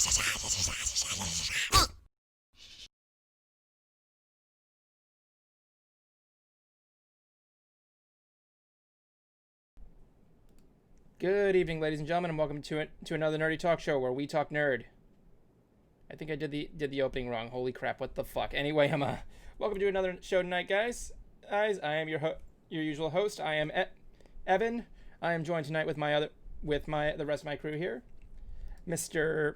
Good evening, ladies and gentlemen, and welcome to another nerdy talk show where we talk nerd. I think I did the opening wrong. Holy crap! What the fuck? Anyway, welcome to another show tonight, guys. I am your usual host. I am Evan. I am joined tonight with the rest of my crew here, Mr.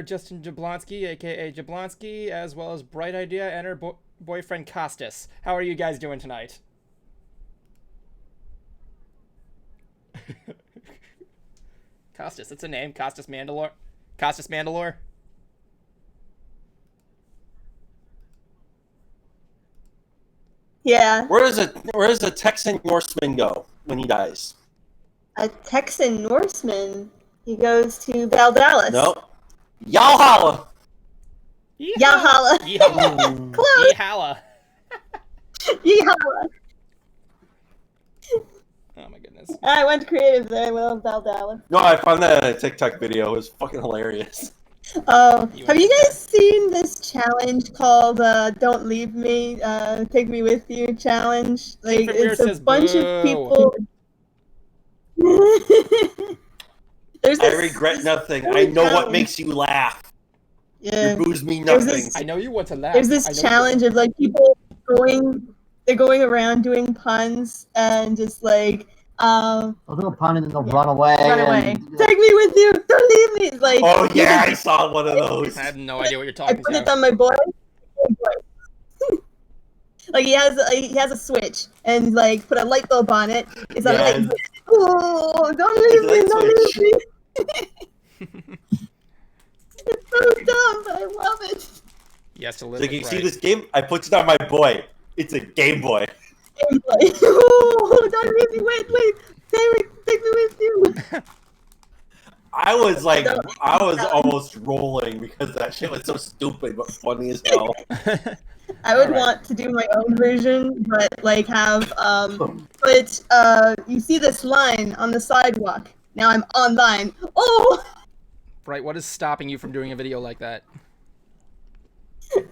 Justin Jablonski, aka Jablonski, as well as Bright Idea and her boyfriend Costas. How are you guys doing tonight? Costas, that's a name. Costas Mandalore. Costas Mandalore. Yeah. Where does a Texan Norseman go when he dies? A Texan Norseman. He goes to Valdalis. No. Yalhalla. Yalhalla. Yeehaw. Close. Yeehaw. Yalhalla. Oh my goodness. I went creative there. I went Valdalis. No, I found that in a TikTok video. It was fucking hilarious. Oh, have you guys seen this challenge called "Don't Leave Me, Take Me With You" challenge? Like, it's a bunch of people. I regret nothing. I know what makes you laugh. Yeah. You booze me nothing. I know you want to laugh. There's this challenge of like people going around doing puns and just like they'll do a pun and then they'll run away. Take me with you. Don't leave me. Like, oh yeah, I saw one of those. I have no idea what you're talking about. I put it on my boy. Like he has a switch and like put a light bulb on it. It's on light switch. Oh, don't leave me, don't leave me. It's so dumb, but I love it. Yes, to live So you right. see this game? I put it on my boy. It's a Game Boy. Game Boy. Oh, don't leave me. Wait. Take me with you. I was almost rolling because that shit was so stupid but funny as hell. I would want to do my own version, but like have you see this line on the sidewalk. Now I'm online. Oh, Right, what is stopping you from doing a video like that?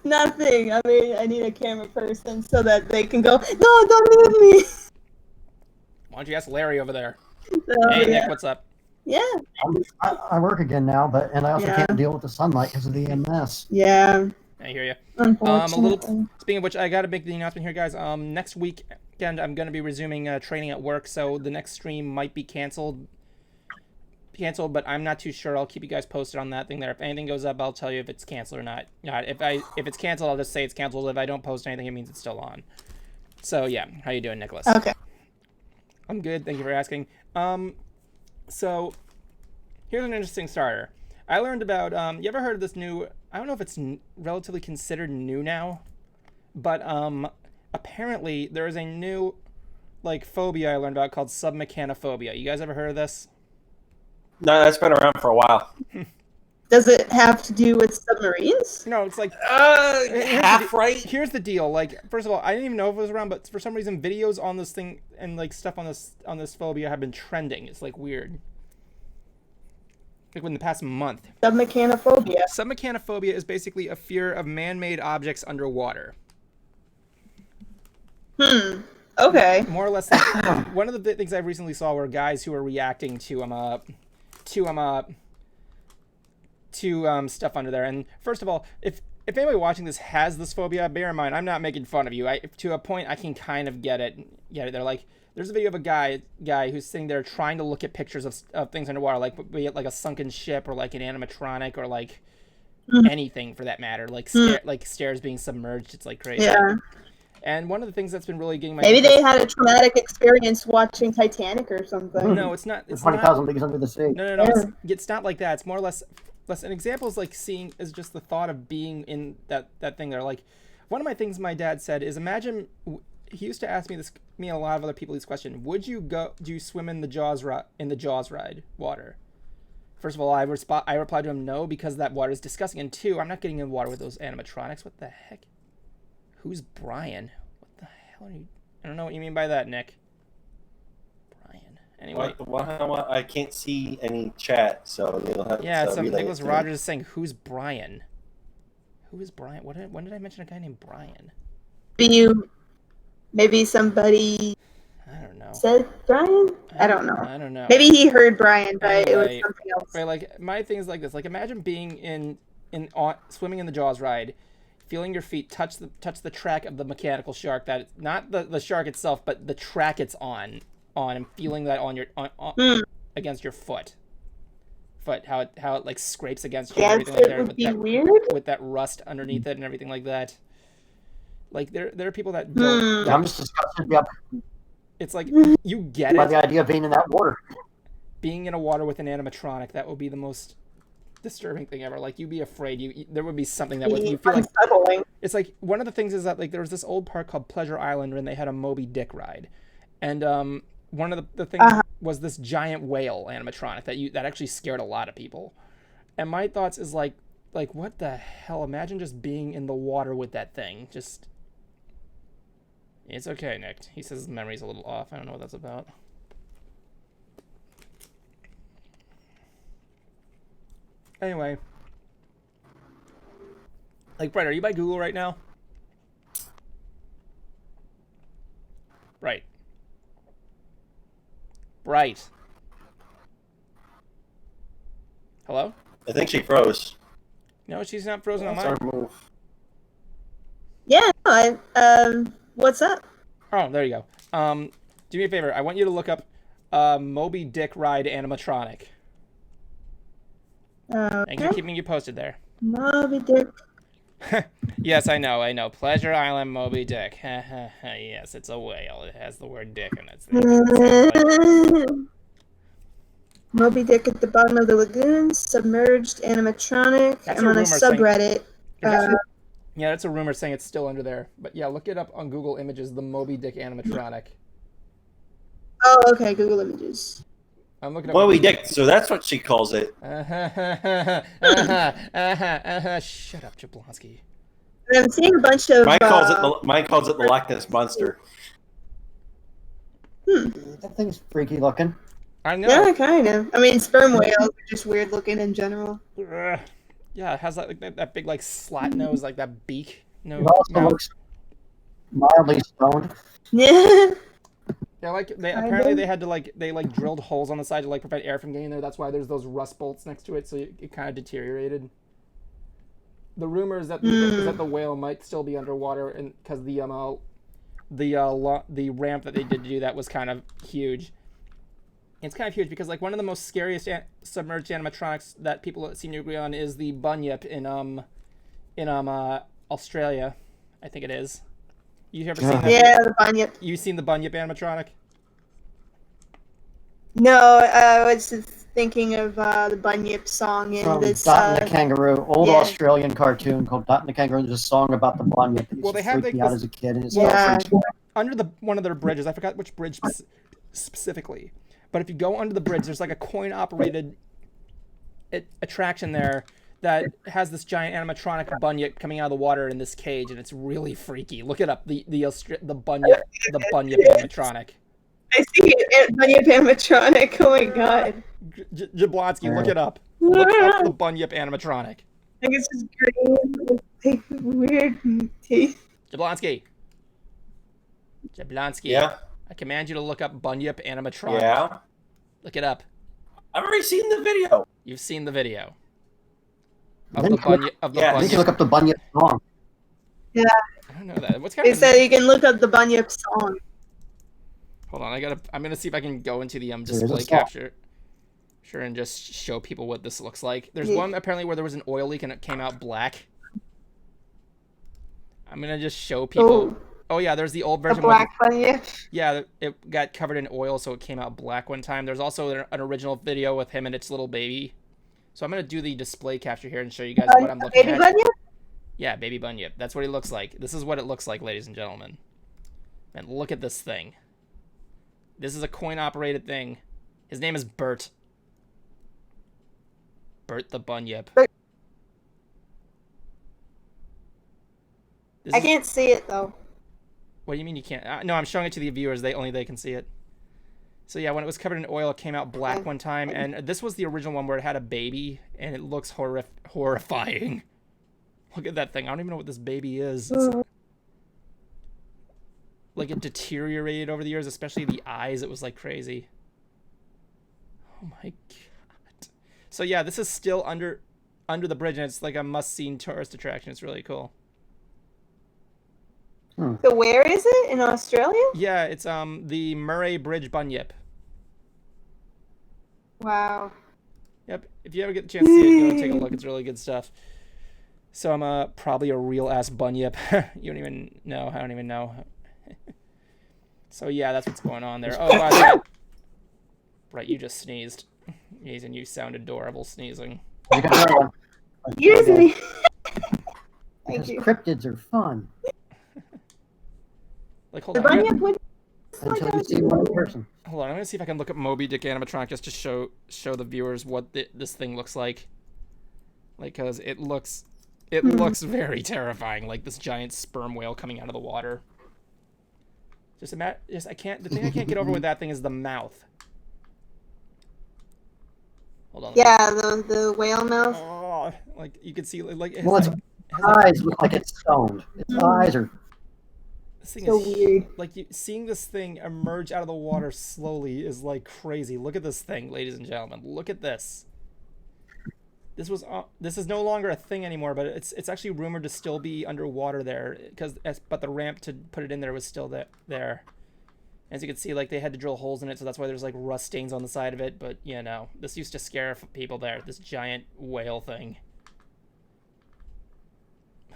nothing. I mean, I need a camera person so that they can go, no, don't leave me. Why don't you ask Larry over there? So, Hey, yeah. Nick, what's up? Yeah. I work again now, and I also can't deal with the sunlight because of the EMS. Yeah. I hear you. Unfortunately. Speaking of which, I got to make the announcement here, guys. Next weekend, I'm going to be resuming training at work, so the next stream might be canceled, but I'm not too sure. I'll keep you guys posted on that thing there. If anything goes up, I'll tell you if it's canceled or not. If it's canceled, I'll just say it's canceled. If I don't post anything, it means it's still on. So yeah, how you doing, Nicholas? Okay. I'm good. Thank you for asking. So here's an interesting starter. I learned about. You ever heard of this new? I don't know if it's relatively considered new now, but apparently there is a new phobia I learned about called Meccano Phobia. You guys ever heard of this? No, that's been around for a while. Does it have to do with submarines? No, it's like half right. Here's the deal. Like, first of all, I didn't even know if it was around, but for some reason, videos on this thing and like stuff on this phobia have been trending. It's like weird. Like in the past month. Meccano Phobia. Meccano Phobia is basically a fear of man-made objects underwater. Okay. More or less, like, one of the things I recently saw were guys who were reacting to stuff under there. And first of all, if anybody watching this has this phobia, bear in mind, I'm not making fun of you. To a point, I can kind of get it. They're like, there's a video of a guy who's sitting there trying to look at pictures of things underwater, be it like a sunken ship or like an animatronic or like anything for that matter, like stairs being submerged. It's like crazy. Yeah. And one of the things that's been really getting my maybe they had a traumatic experience watching Titanic or something. No, it's not. It's 20,000 Leagues Under the Sea. No. Yeah. It's not like that. It's more or less an example is like seeing is just the thought of being in that thing there. Like one of my things my dad said is imagine he used to ask me and a lot of other people this question: do you swim in the Jaws ride water? First of all, I replied to him no because that water is disgusting, and two, I'm not getting in water with those animatronics. What the heck? Who's Brian? What the hell are you? I don't know what you mean by that, Nick. Brian. Anyway. I can't see any chat, so you'll have Yeah, to some relay Nicholas it to me. Rogers is saying, "Who's Brian? Who is Brian? When did I mention a guy named Brian? Maybe somebody I don't know. said Brian? I don't know. I don't know. Maybe he heard Brian, but it was Anyway, something else. right, like my thing is like this. Like imagine being swimming in the Jaws ride, feeling your feet touch the track of the mechanical shark, that not the shark itself, but the track it's on, and feeling that on against your foot, how it like scrapes against you and everything like It that, would with be that weird. with that rust underneath it and everything like that. Like there are people that don't. I'm just disgusted. Yep. It's like you get By it. the idea of being in that water. Being in a water with an animatronic, that would be the most disturbing thing ever. Like you'd be afraid. There would be something that would you feel like. Unsettling. It's like one of the things is that like there was this old park called Pleasure Island, and they had a Moby-Dick ride, and one of the things was this giant whale animatronic that actually scared a lot of people. And my thoughts is like what the hell? Imagine just being in the water with that thing. Just it's okay, Nick. He says his memory's a little off. I don't know what that's about. Anyway. Like, Bright, are you by Google right now? Bright. Bright. Hello? I think she froze. No, she's not frozen on That's mine. our move. Yeah, what's up? Oh, there you go. Do me a favor. I want you to look up Moby-Dick ride animatronic. Thank you for keeping you posted there. Moby-Dick. Yes, I know. Pleasure Island Moby-Dick. Yes, it's a whale. It has the word dick in it. Moby-Dick at the bottom of the lagoon, submerged animatronic. That's I'm a on a rumor saying- subreddit. Yeah, that's a rumor saying it's still under there. But yeah, look it up on Google Images, the Moby-Dick animatronic. Oh, okay, Google Images. I'm looking up. Moby-Dick, so that's what she calls it. Shut up, Jablonski. I'm seeing a bunch of. Mine calls it the Loch Ness Monster. That thing's freaky looking. I know. Yeah, kind of. I mean, sperm whales are just weird looking in general. Yeah, it has that big like slat nose, like that beak nose. It also looks mildly stoned. Yeah. Yeah, like apparently they had to they drilled holes on the side to like prevent air from getting there. That's why there's those rust bolts next to it, so it kind of deteriorated. The rumor is that the whale might still be underwater, and because the ramp that they did to do that was kind of huge. It's kind of huge because like one of the most scariest submerged animatronics that people seem to agree on is the bunyip in Australia, I think it is. You ever seen that? Yeah, the bunyip. You seen the bunyip animatronic? No, I was just thinking of the bunyip song in From this. Dot and the Kangaroo, old yeah. Australian cartoon called Dot and the Kangaroo. There's a song about the bunyip that used Well, they to have, freak like, me out this- as a kid, and it's Yeah. still freaks me out. Under one of their bridges, I forgot which bridge specifically, but if you go under the bridge, there's like a coin-operated attraction there that has this giant animatronic bunyip coming out of the water in this cage, and it's really freaky. Look it up, the bunyip animatronic. I see it, bunyip animatronic. Oh my god. Jablonski, look it up. Look up the bunyip animatronic. I think it's just green with like, weird teeth. Jablonski. Yeah. I command you to look up bunyip animatronic. Yeah. Look it up. I've already seen the video. You've seen the video. Of Then the you can- bunyip. Of the Yeah, you can bunyip. look up the bunyip song. Yeah, I don't know that. What's kind it of? said you can look up the bunyip song. Hold on, I'm gonna see if I can go into the There's a display song. capture. Sure, and just show people what this looks like. There's Yeah. one apparently where there was an oil leak and it came out black. I'm gonna just show people. Oh yeah, there's the old The version. black bunyip. Yeah, it got covered in oil, so it came out black one time. There's also an original video with him and its little baby. So I'm gonna do the display capture here and show you guys what I'm looking Baby at. bunyip? Yeah, baby bunyip. That's what he looks like. This is what it looks like, ladies and gentlemen. And look at this thing. This is a coin-operated thing. His name is Bert. Bert the bunyip. I can't see it though. What do you mean you can't? No, I'm showing it to the viewers. They can see it. So yeah, when it was covered in oil, it came out black one time, and this was the original one where it had a baby, and it looks horrifying. Look at that thing. I don't even know what this baby is. Like, it deteriorated over the years, especially the eyes. It was like crazy. Oh my god. So yeah, this is still under the bridge, and it's like a must-see tourist attraction. It's really cool. So where is it? In Australia? Yeah, it's the Murray Bridge Bunyip. Wow. Yep. If you ever get the chance to see it, go and take a look. It's really good stuff. So I'm probably a real ass bunyip. You don't even know. I don't even know. So yeah, that's what's going on there. Oh, by the way. Right, you just sneezed. Amazing, you sound adorable sneezing. Excuse me. Thank Because you. cryptids are fun. Like, hold The on. bunyip would. Until you see one person. Hold on, I'm gonna see if I can look up Moby-Dick Animatronic just to show the viewers what this thing looks like. Like, cause it looks very terrifying, like this giant sperm whale coming out of the water. The thing I can't get over with that thing is the mouth. Hold on. Yeah, the whale mouth. Oh, like you can see, like Well, its eyes look like it's stoned. Its eyes are. This thing So is weird. like seeing this thing emerge out of the water slowly is like crazy. Look at this thing, ladies and gentlemen. Look at this. This is no longer a thing anymore, but it's actually rumored to still be underwater there but the ramp to put it in there was still there. As you can see, like they had to drill holes in it, so that's why there's like rust stains on the side of it. But you know, this used to scare people there. This giant whale thing.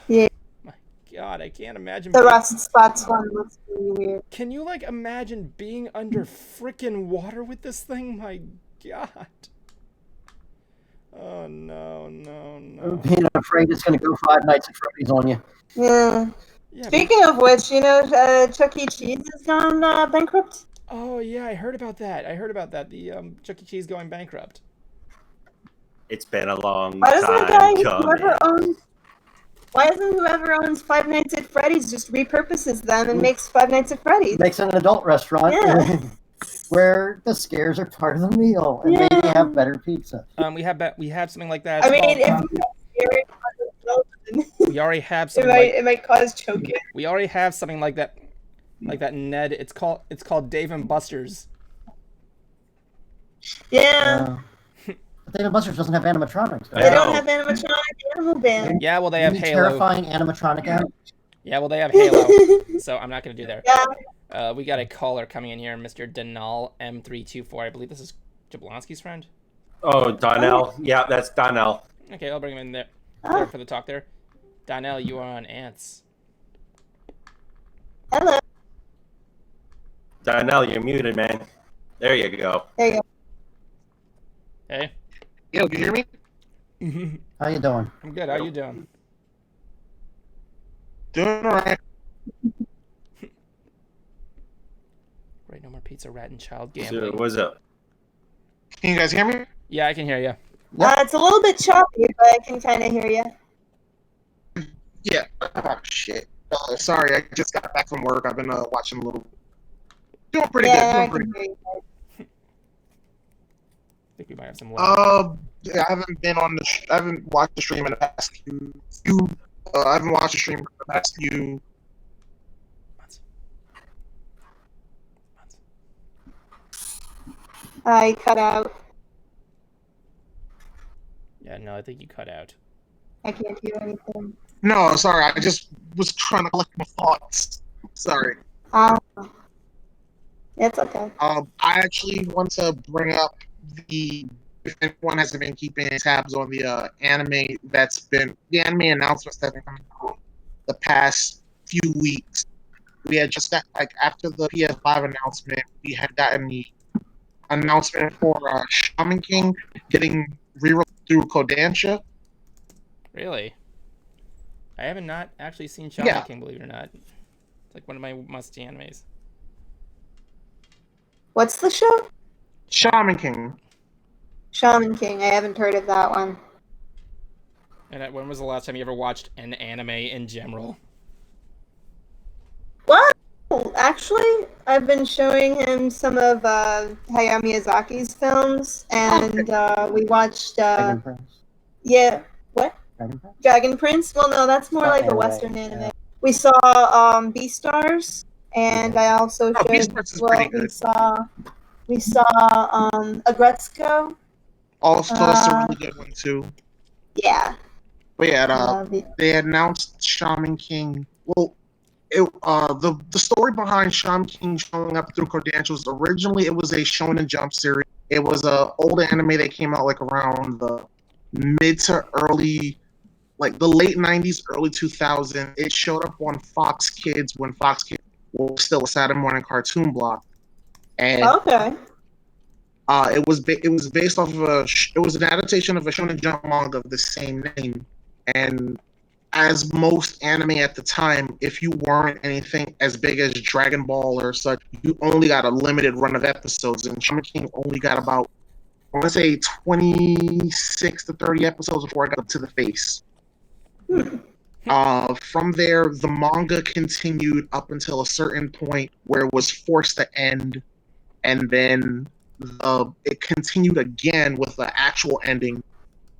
Yeah. My God, I can't imagine. The rust spots one looks really weird. Can you like imagine being under frickin' water with this thing? My God. Oh no. Being afraid it's going to go 5 nights at Freddy's on you. Yeah. Yeah, Speaking of which, you know, Chuck E. Cheese has gone bankrupt. Oh yeah, I heard about that. The Chuck E. Cheese going bankrupt. It's been a long Why doesn't the guy coming. Why doesn't whoever owns Five Nights at Freddy's just repurposes them and makes Five Nights at Freddy's? Makes an adult restaurant where the scares are part of the meal and maybe have better pizza. We have something like that. I mean, if you have scary we already have something it might cause choking. We already have something like that in Ned. It's called Dave and Buster's. Yeah. But Dave and Buster's doesn't have animatronics. They don't have animatronic animal band. Yeah, well they have Halo. Terrifying animatronic animals. Yeah, well they have Halo. So I'm not gonna do there. Yeah. We got a caller coming in here, Mr. Denal M324. I believe this is Jablonski's friend. Oh, Donnell. Yeah, that's Donnell. Okay, I'll bring him in there for the talk there. Donnell, you are on Ants. Hello. Donnell, you're muted, man. There you go. There you go. Hey. Yo, can you hear me? How you doing? I'm good. How you doing? Doing alright. Right, no more pizza, rat, and child So, gambling. what's up? Can you guys hear me? Yeah, I can hear you. It's a little bit choppy, but I can kind of hear you. Yeah. Oh, shit. Sorry, I just got back from work. I've been watching a little. Doing pretty Yeah, I good. Doing can pretty hear you. I think we might have some lag. good. Yeah, I haven't been on the. I haven't watched the stream in the past few. I haven't watched the stream in the past few. Months. I cut out. Yeah, no, I think you cut out. I can't hear anything. No, sorry. I just was trying to collect my thoughts. Sorry. It's okay. I actually want to bring up if anyone hasn't been keeping tabs on the anime announcements that have been coming out the past few weeks. We had just got, after the PS5 announcement, we had gotten the announcement for Shaman King getting rerun through Kodansha. Really? I haven't not actually seen Shaman Yeah. King, believe it or not. It's like one of my must-see animes. What's the show? Shaman King. Shaman King. I haven't heard of that one. And when was the last time you ever watched an anime in general? What? Oh, actually, I've been showing him some of Hayao Miyazaki's films, and we watched. Dragon Prince. Yeah, what? Dragon Prince. Dragon Prince? Well, no, that's more Oh, like a anime, Western anime. yeah. We saw Beastars, and I also Oh, showed. Beastars is pretty good. We saw Agretzko. Also, that's a really good one too. Yeah. But yeah, Love it. they announced Shaman King. Well, the story behind Shaman King showing up through Kodansha originally it was a Shonen Jump series. It was a old anime that came out like around the mid to early, like the late '90s, early 2000s. It showed up on Fox Kids when Fox Kids was still a Saturday morning cartoon block, and Okay. it was based off of it was an adaptation of a Shonen Jump manga of the same name, and as most anime at the time, if you weren't anything as big as Dragon Ball or such, you only got a limited run of episodes, and Shaman King only got about, I want to say, 26 to 30 episodes before I got up to the face. From there, the manga continued up until a certain point where it was forced to end, and then it continued again with the actual ending.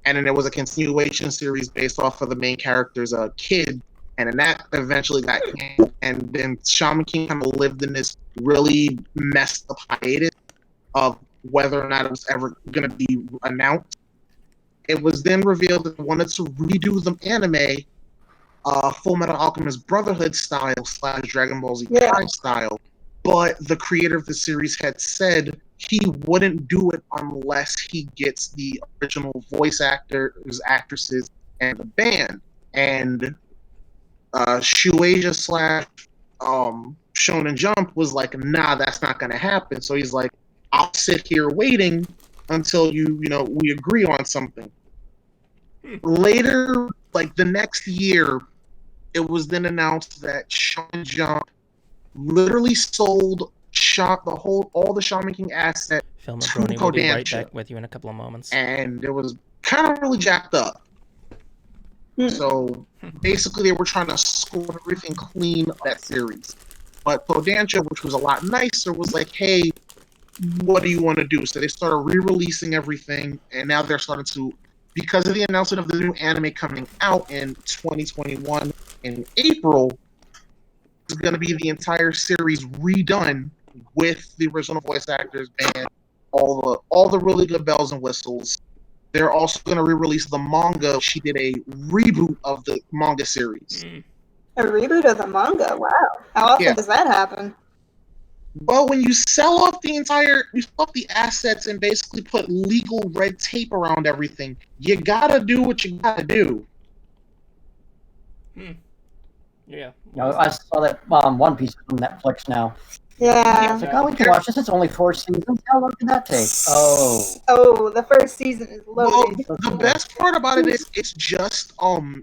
And then there was a continuation series based off of the main character's kid, and then that eventually got canceled. And then Shaman King kind of lived in this really messed up hiatus of whether or not it was ever going to be announced. It was then revealed that they wanted to redo the anime, Full Metal Alchemist Brotherhood style / Dragon Ball Z Kai style, but the creator of the series had said he wouldn't do it unless he gets the original voice actors, actresses, and the band. And Shueisha / Shonen Jump was like, nah, that's not going to happen. So he's like, I'll sit here waiting until we agree on something. Later, like the next year, it was then announced that Shonen Jump literally sold all the Shaman King asset Film to Brony will be right Kodansha, back with you in a couple of moments. and it was kind of really jacked up. So basically, they were trying to score everything clean of that series. But Kodansha, which was a lot nicer, was like, "Hey, what do you want to do?" So they started re-releasing everything, and now they're starting to, because of the announcement of the new anime coming out in 2021 in April, is going to be the entire series redone with the original voice actors and all the really good bells and whistles. They're also going to re-release the manga. She did a reboot of the manga series. A reboot of the manga? Wow. How often does that happen? Well, when you sell off the assets and basically put legal red tape around everything, you gotta do what you gotta do. Yeah. I saw that One Piece is on Netflix now. Yeah. It's like, oh, we can watch this. It's only 4 seasons. How long did that take? Oh, the first season is loaded. Well, the best part about it is it's just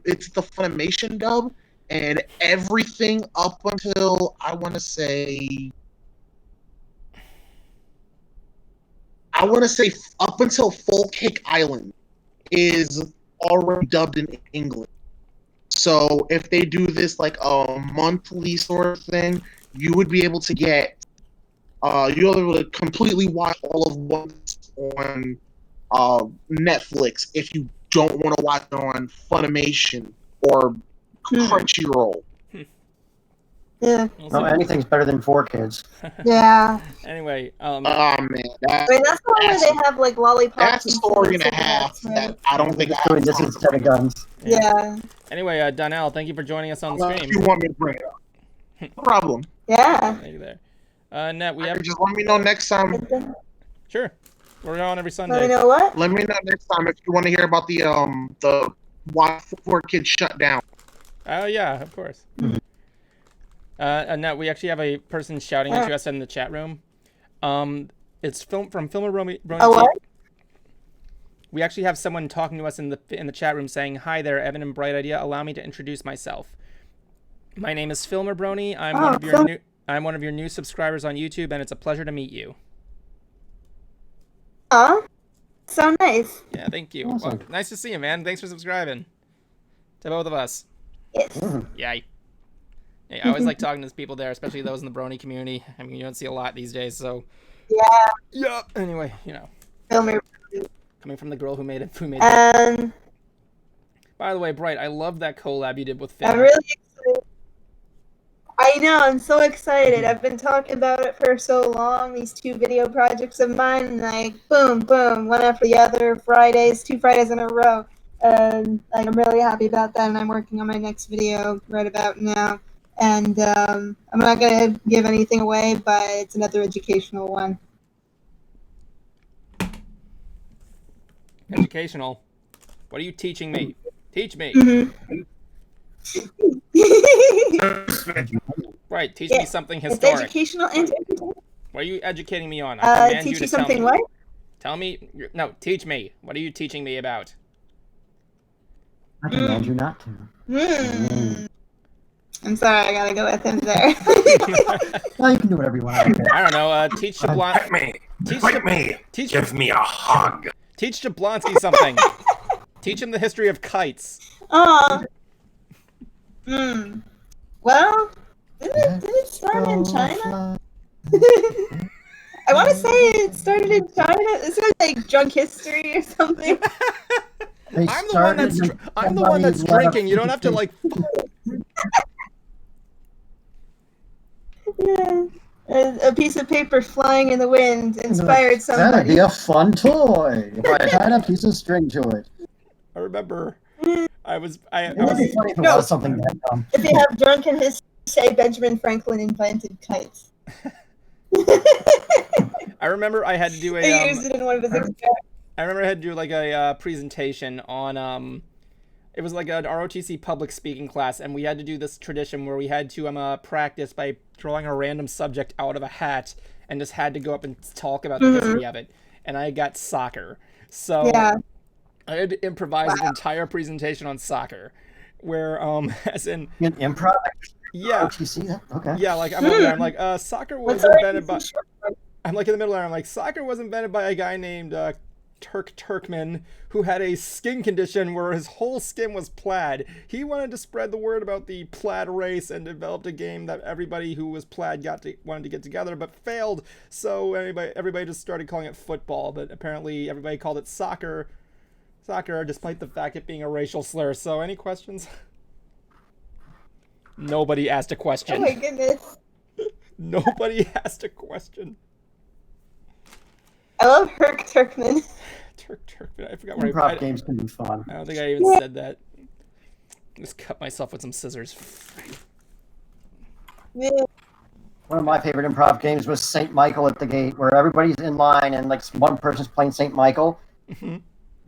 it's the Funimation dub, and everything up until I want to say up until Full Cake Island is already dubbed in English. So if they do this like a monthly sort of thing, you would be able to get you'll be able to completely watch all of what's on Netflix if you don't want to watch it on Funimation or Crunchyroll. Yeah. No, anything's better than 4Kids. Yeah. Anyway, Oh man, I mean, that's the one where they have like lollipops. That's a story and a half that I don't think I have This time instead of guns. Yeah. Anyway, Donnell, thank you for joining us on the If stream. you want me to bring it up, no problem. Yeah. Thank you there. Net, we have Just let me know next time. sure. We're on every Sunday. Let me know what? Let me know next time if you want to hear about the why 4Kids shut down. Oh yeah, of course. Net, we actually have a person shouting at us in the chat room. It's from Filmer Brony. Oh, what? We actually have someone talking to us in the chat room saying, "Hi there, Evan and Bright Idea. Allow me to introduce myself. My name is Filmer Brony. I'm one of your new subscribers on YouTube, and it's a pleasure to meet you." Oh, so nice. Yeah, thank you. Awesome. Well, nice to see you, man. Thanks for subscribing to both of us. Yes. Yay. Hey, I always like talking to people there, especially those in the Brony community. I mean, you don't see a lot these days, so. Yeah. Yeah. Anyway, you know. Filmer. Coming from the girl who made it. And By the way, Bright, I love that collab you did with Finn. I'm really excited. I know, I'm so excited. I've been talking about it for so long, these 2 video projects of mine, like, boom, boom, one after the other, 2 Fridays in a row. And like, I'm really happy about that, and I'm working on my next video right about now. And I'm not going to give anything away, but it's another educational one. Educational. What are you teaching me? Teach me. Mm-hmm. Right, teach me something It's historic. educational and entertaining. What are you educating me on? I command teach you to you something tell me. what? Tell me. No, teach me. What are you teaching me about? I command you not to. I'm sorry, I gotta go with him there. Well, you can do whatever you want. I don't know. Teach Jablon. Give me a hug. Teach Jablonski something. Teach him the history of kites. Aw. Well, did it start in China? I want to say it started in China. Is it like drunk history or something? I'm the one that's drinking. You don't have to like. Yeah. A piece of paper flying in the wind inspired somebody. That'd be a fun toy if I tied a piece of string to it. I remember. I was. It would be funny if it was something that dumb. If you have drunken history, say Benjamin Franklin invented kites. I remember I had to do He used it in one of his experiments. I remember I had to do like a presentation on it was like an ROTC public speaking class, and we had to do this tradition where we had to practice by drawing a random subject out of a hat and just had to go up and talk about the history of it. And I got soccer. So Yeah. I had to improvise an entire presentation on soccer, where as in Improv? yeah, ROTC? Okay. yeah, like I'm over there, I'm like soccer was invented by. I'm like in the middle there. I'm like, soccer was invented by a guy named Turkman who had a skin condition where his whole skin was plaid. He wanted to spread the word about the plaid race and developed a game that everybody who was plaid wanted to get together, but failed. So everybody just started calling it football. But apparently everybody called it soccer, despite the fact it being a racial slur. So any questions? Nobody asked a question. Oh my goodness. Nobody asked a question. I love Herc Turkman. Turkman. I forgot where Improv games can be fun. I don't think I even said that. Just cut myself with some scissors. Yeah. One of my favorite improv games was St. Michael at the Gate, where everybody's in line and like one person's playing St. Michael,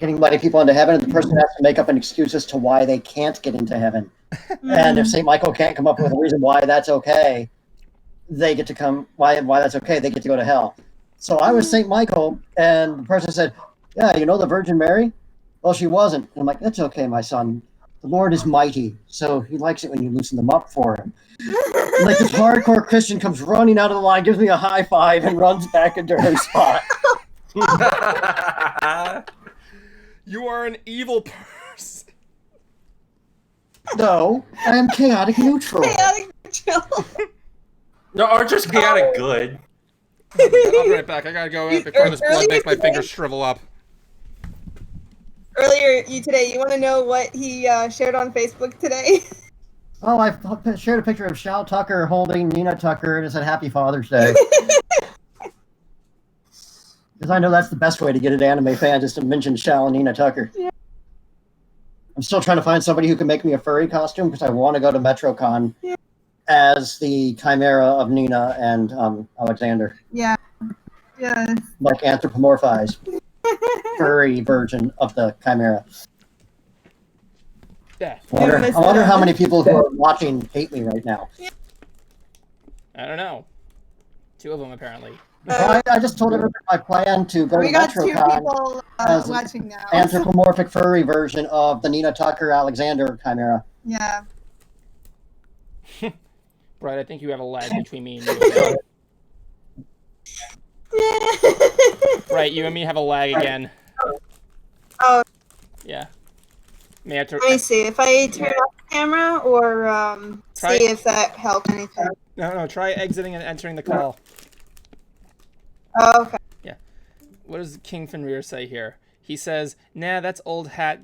letting people into heaven, and the person has to make up an excuse as to why they can't get into heaven. And if St. Michael can't come up with a reason why that's okay, they get to come. Why that's okay? They get to go to hell. So I was St. Michael, and the person said, "Yeah, you know the Virgin Mary? Well, she wasn't." And I'm like, "That's okay, my son. The Lord is mighty, so he likes it when you loosen them up for him." And like this hardcore Christian comes running out of the line, gives me a high five, and runs back into her spot. You are an evil person. No, I am chaotic neutral. Chaotic neutral. No, or just chaotic good. I'll be right back. I gotta go before this blood makes my fingers shrivel up. Earlier today, you want to know what he shared on Facebook today? Oh, I shared a picture of Shao Tucker holding Nina Tucker, and it said Happy Father's Day. Because I know that's the best way to get an anime fan, just to mention Shao and Nina Tucker. Yeah. I'm still trying to find somebody who can make me a furry costume, because I want to go to MetroCon as the chimera of Nina and Alexander. Yeah. Yeah. Like anthropomorphized furry version of the chimera. Yeah. I wonder how many people who are watching hate me right now. I don't know. 2 of them apparently. I just told everybody my plan to go to We got 2 MetroCon people as watching now. anthropomorphic furry version of the Nina Tucker Alexander chimera. Yeah. Right, I think you have a lag between me and you. Right, you and me have a lag again. Oh. Yeah. May I Let me see. If I turn off the camera or Try- see if that helped anything. No. Try exiting and entering the call. Oh, okay. What does King Fenrir say here? He says, "Nah, that's old hat."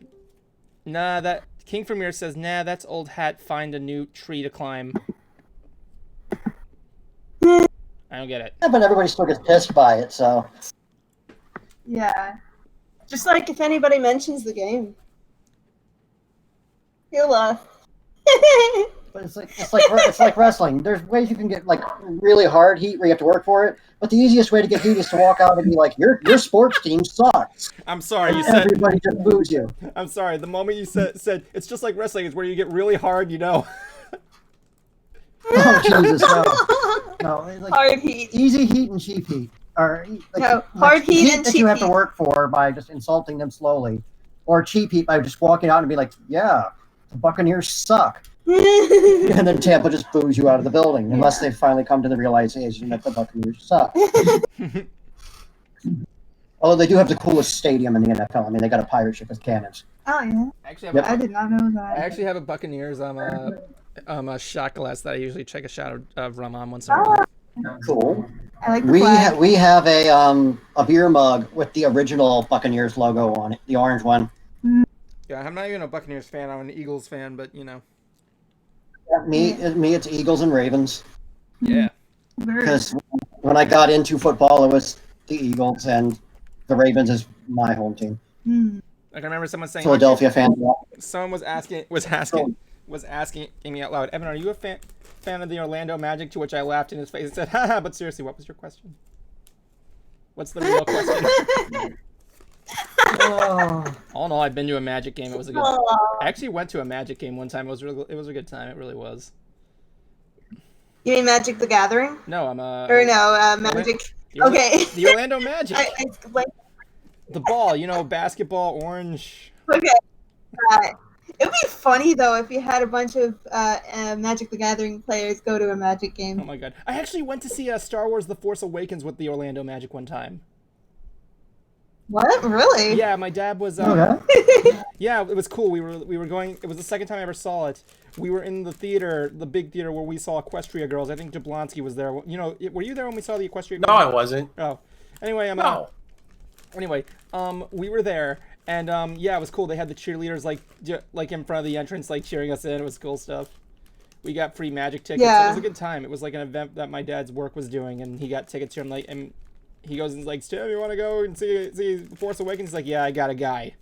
King Fenrir says, "Nah, that's old hat. Find a new tree to climb." I don't get it. Yeah, but everybody still gets pissed by it, so. Yeah. Just like if anybody mentions the game. He'll laugh. But it's like wrestling. There's ways you can get like really hard heat where you have to work for it, but the easiest way to get heat is to walk out and be like, "Your sports team sucks." I'm sorry, you And said. everybody just boos you. I'm sorry. The moment you said it's just like wrestling is where you get really hard, you know. Oh Jesus, no, it's like Hard heat. easy heat and cheap heat, or like, No, hard heat and that cheap you have to heat. work for by just insulting them slowly, or cheap heat by just walking out and be like, "Yeah, the Buccaneers suck," and then Tampa just boos you out of the building unless they finally come to the realization that the Buccaneers suck. Although they do have the coolest stadium in the NFL. I mean, they got a pirate ship with cannons. Oh yeah. Actually, I did not know that. I actually have a Buccaneers a shot glass that I usually check a shot of rum on once in a while. Cool. I like the flag. We have a beer mug with the original Buccaneers logo on it, the orange one. Yeah, I'm not even a Buccaneers fan. I'm an Eagles fan, but you know. Me, it's Eagles and Ravens. Yeah. Because when I got into football, it was the Eagles, and the Ravens is my home team. Like I remember someone saying Philadelphia fan. someone was asking me out loud, "Evan, are you a fan of the Orlando Magic?" To which I laughed in his face and said, "Haha, but seriously, what was your question? What's the real question?" All in all, I've been to a Magic game. It was a good. I actually went to a Magic game one time. It was a good time. It really was. You mean Magic the Gathering? No, I'm Or no, Magic. Okay. The Orlando Magic. Like, The ball, basketball, orange. okay. It would be funny though if you had a bunch of Magic the Gathering players go to a Magic game. Oh my god! I actually went to see Star Wars: The Force Awakens with the Orlando Magic one time. What? Really? Yeah, my dad was. Okay. Yeah, it was cool. We were going. It was the second time I ever saw it. We were in the theater, the big theater where we saw Equestria Girls. I think Jablonski was there. You know, were you there when we saw the Equestria Girls? No, I wasn't. Oh, anyway, No. Anyway, we were there, and yeah, it was cool. They had the cheerleaders like in front of the entrance, like cheering us in. It was cool stuff. We got free Magic tickets. Yeah. It was a good time. It was like an event that my dad's work was doing, and he got tickets to him. Like, and he goes and is like, "Tim, you want to go and see Force Awakens?" He's like, "Yeah, I got a guy."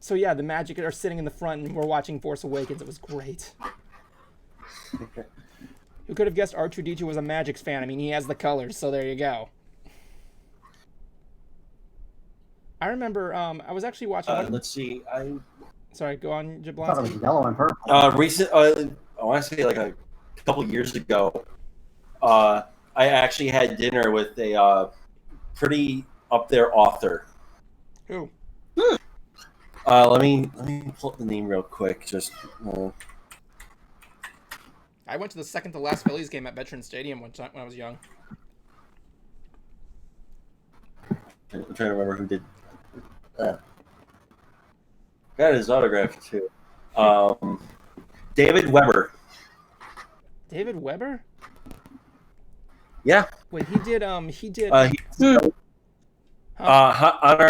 So yeah, the Magic are sitting in the front, and we're watching Force Awakens. It was great. Who could have guessed R2-D2 was a Magic's fan? I mean, he has the colors, so there you go. I remember, I was actually watching. Let's see. Sorry, go on, I thought it was Jablonski. yellow and purple. I want to say like a couple years ago, I actually had dinner with a pretty up there author. Who? Let me pull up the name real quick. Just I went to the second to last Phillies game at Veterans Stadium one time when I was young. I'm trying to remember who did. Got his autograph too. David Weber. David Weber? Yeah. Wait, he did. Honor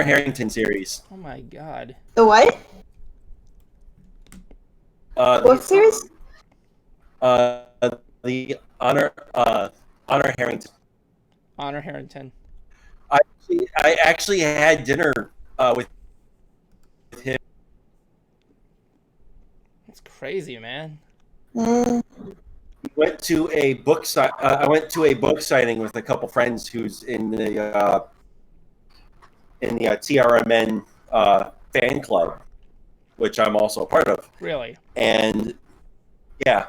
Harrington series. Oh my god. The what? What series? The Honor Harrington. Honor Harrington. I actually had dinner with him. That's crazy, man. Went to a book I went to a book signing with a couple friends who's in the TRMN fan club, which I'm also a part of. Really? And yeah,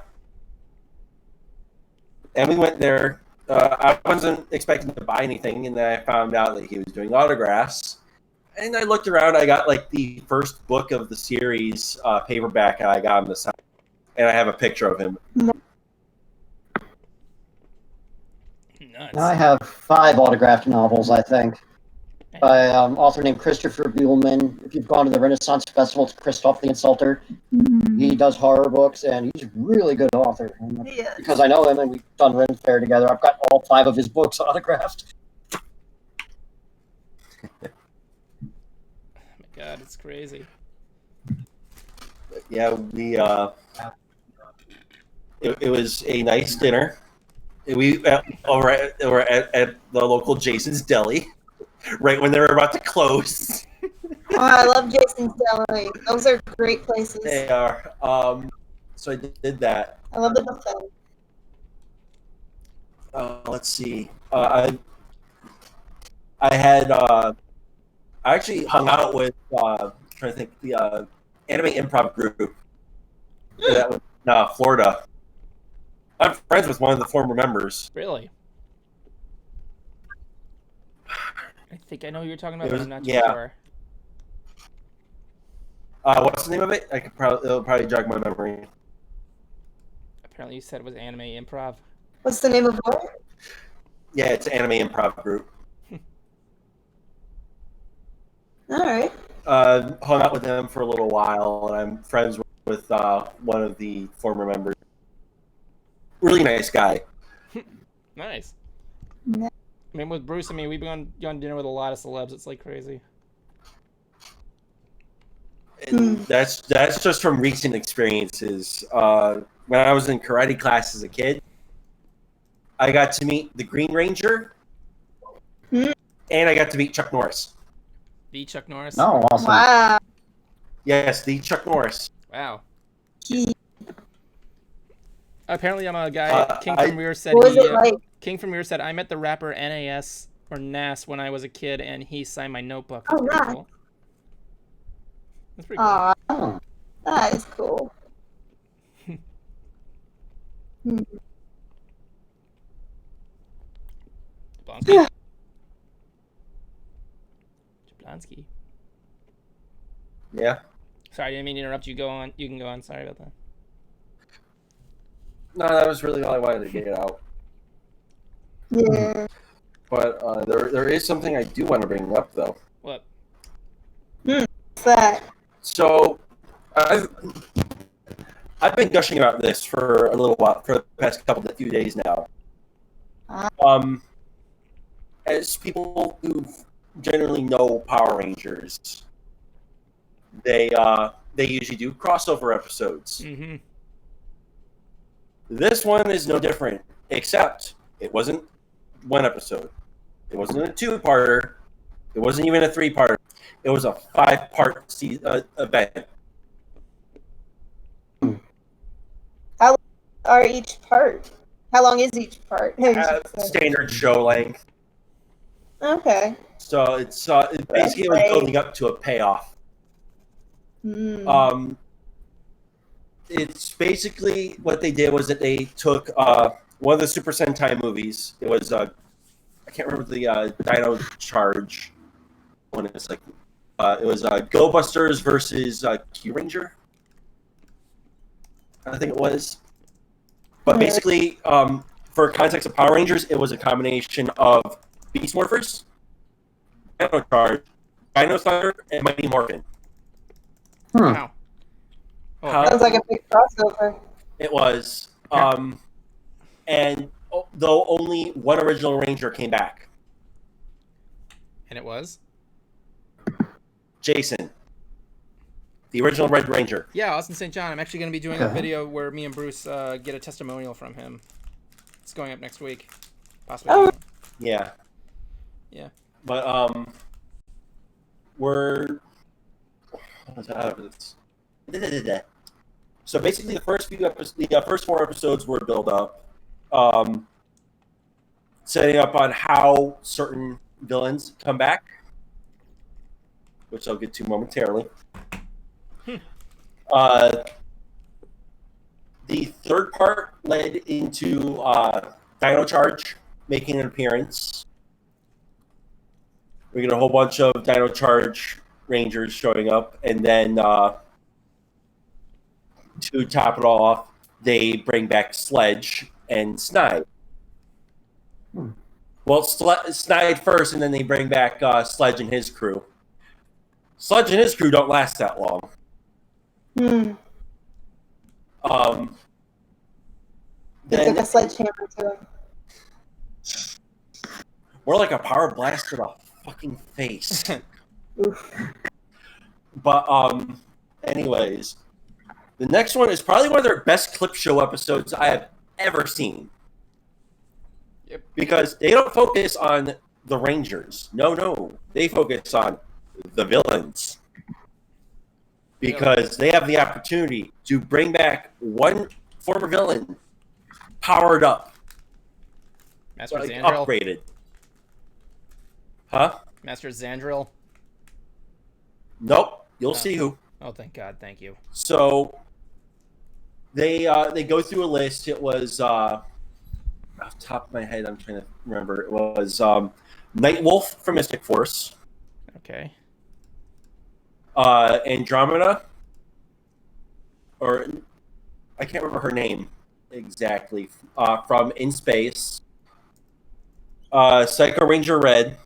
and we went there. I wasn't expecting to buy anything, and then I found out that he was doing autographs. And I looked around. I got like the first book of the series paperback, and I got him to sign. And I have a picture of him. Nuts. I have 5 autographed novels, I think, by an author named Christopher Buhlman. If you've gone to the Renaissance Festival, it's Christoph the Insulter. He does horror books, and he's a really good author. Yeah. Because I know him, and we've done Ren Fair together. I've got all 5 of his books autographed. Oh my God, it's crazy. Yeah, we it was a nice dinner. We over at the local Jason's Deli, right when they were about to close. Oh, I love Jason's Deli. Those are great places. They are. So I did that. I love the buffet. Let's see. I had I actually hung out with trying to think the anime improv group that was in Florida. I'm friends with one of the former members. Really? I think I know who you're talking about, It but was- I'm not too yeah. sure. What's the name of it? It'll probably jog my memory. Apparently you said it was anime improv. What's the name of what? Yeah, it's an anime improv group. All right. Hung out with them for a little while, and I'm friends with one of the former members. Really nice guy. Nice. Yeah. I mean, with Bruce, we've been on dinner with a lot of celebs. It's like crazy. And that's just from recent experiences. When I was in karate class as a kid, I got to meet the Green Ranger, and I got to meet Chuck Norris. The Chuck Norris. Oh, awesome. Wow. Yes, the Chuck Norris. Wow. He- Apparently, I'm a guy. King from Rear said. What was it like? King from Rear said I met the rapper N.A.S. or N.S. when I was a kid, and he signed my notebook. That's Oh, pretty nice. cool. That's pretty cool. Aw, Oh. that is cool. Jablonski. Jablonski. Yeah. Sorry, I didn't mean to interrupt you. Go on. You can go on. Sorry about that. No, that was really all I wanted to get out. Yeah. But there is something I do want to bring up, though. What? What's that? So, I've been gushing about this for a little while, for the past few days now. As people who generally know Power Rangers, they usually do crossover episodes. Mm-hmm. This one is no different, except it wasn't one episode. It wasn't a 2-parter. It wasn't even a 3-parter. It was a 5-part event. Are each part? How long is each part? Standard show length. Okay. So it's basically it was building up to a payoff. It's basically what they did was that they took one of the Super Sentai movies. It was I can't remember the Dino Charge one. It's like it was Go Busters versus Q Ranger. I think it was. But basically, for context of Power Rangers, it was a combination of Beast Morphers, Dino Charge, Dino Thunder, and Mighty Morphin. Wow. Oh, Sounds like a big crossover. It was. And though only one original Ranger came back. and it was? Jason. The original Red Ranger. Yeah, Austin St. John. I'm actually going to be doing a video where me and Bruce get a testimonial from him. It's going up next week. Possibly. Oh. Yeah. Yeah. But, we're... So basically, the first 4 episodes were built up, setting up on how certain villains come back, which I'll get to momentarily. The third part led into Dino Charge making an appearance. We get a whole bunch of Dino Charge Rangers showing up, and then to top it all off, they bring back Sledge and Snide. Well, Snide first, and then they bring back Sledge and his crew. Sledge and his crew don't last that long. They then took a sledgehammer to him. more like a power blast to the fucking face. Oof. But anyways, the next one is probably one of their best clip show episodes I have ever seen. Yep. Because they don't focus on the Rangers. No. They focus on the villains. Because they have the opportunity to bring back one former villain powered up. Master Like, Zandril. upgraded. Huh? Master Zandril. Nope. You'll Oh. see who. Oh, thank God. Thank you. So they go through a list. It was off the top of my head, I'm trying to remember. It was Nightwolf from Mystic Force, Okay. Andromeda, or I can't remember her name exactly, from In Space, Psycho Ranger Red,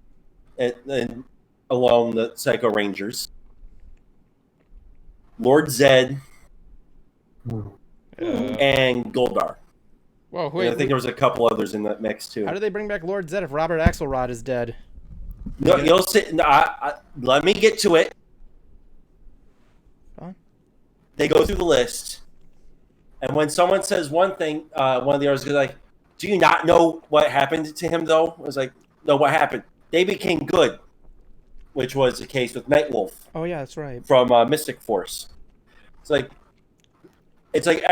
and along the Psycho Rangers, Lord Zed, and Goldar. Whoa, And wait. I think there was a couple others in that mix too. How do they bring back Lord Zed if Robert Axelrod is dead? No, you'll see. No, let me get to it. Huh? They go through the list, and when someone says one thing, one of the others goes like, "Do you not know what happened to him?" Though I was like, "No, what happened? They became good," which was the case with Nightwolf Oh, yeah, that's right. from Mystic Force. It's like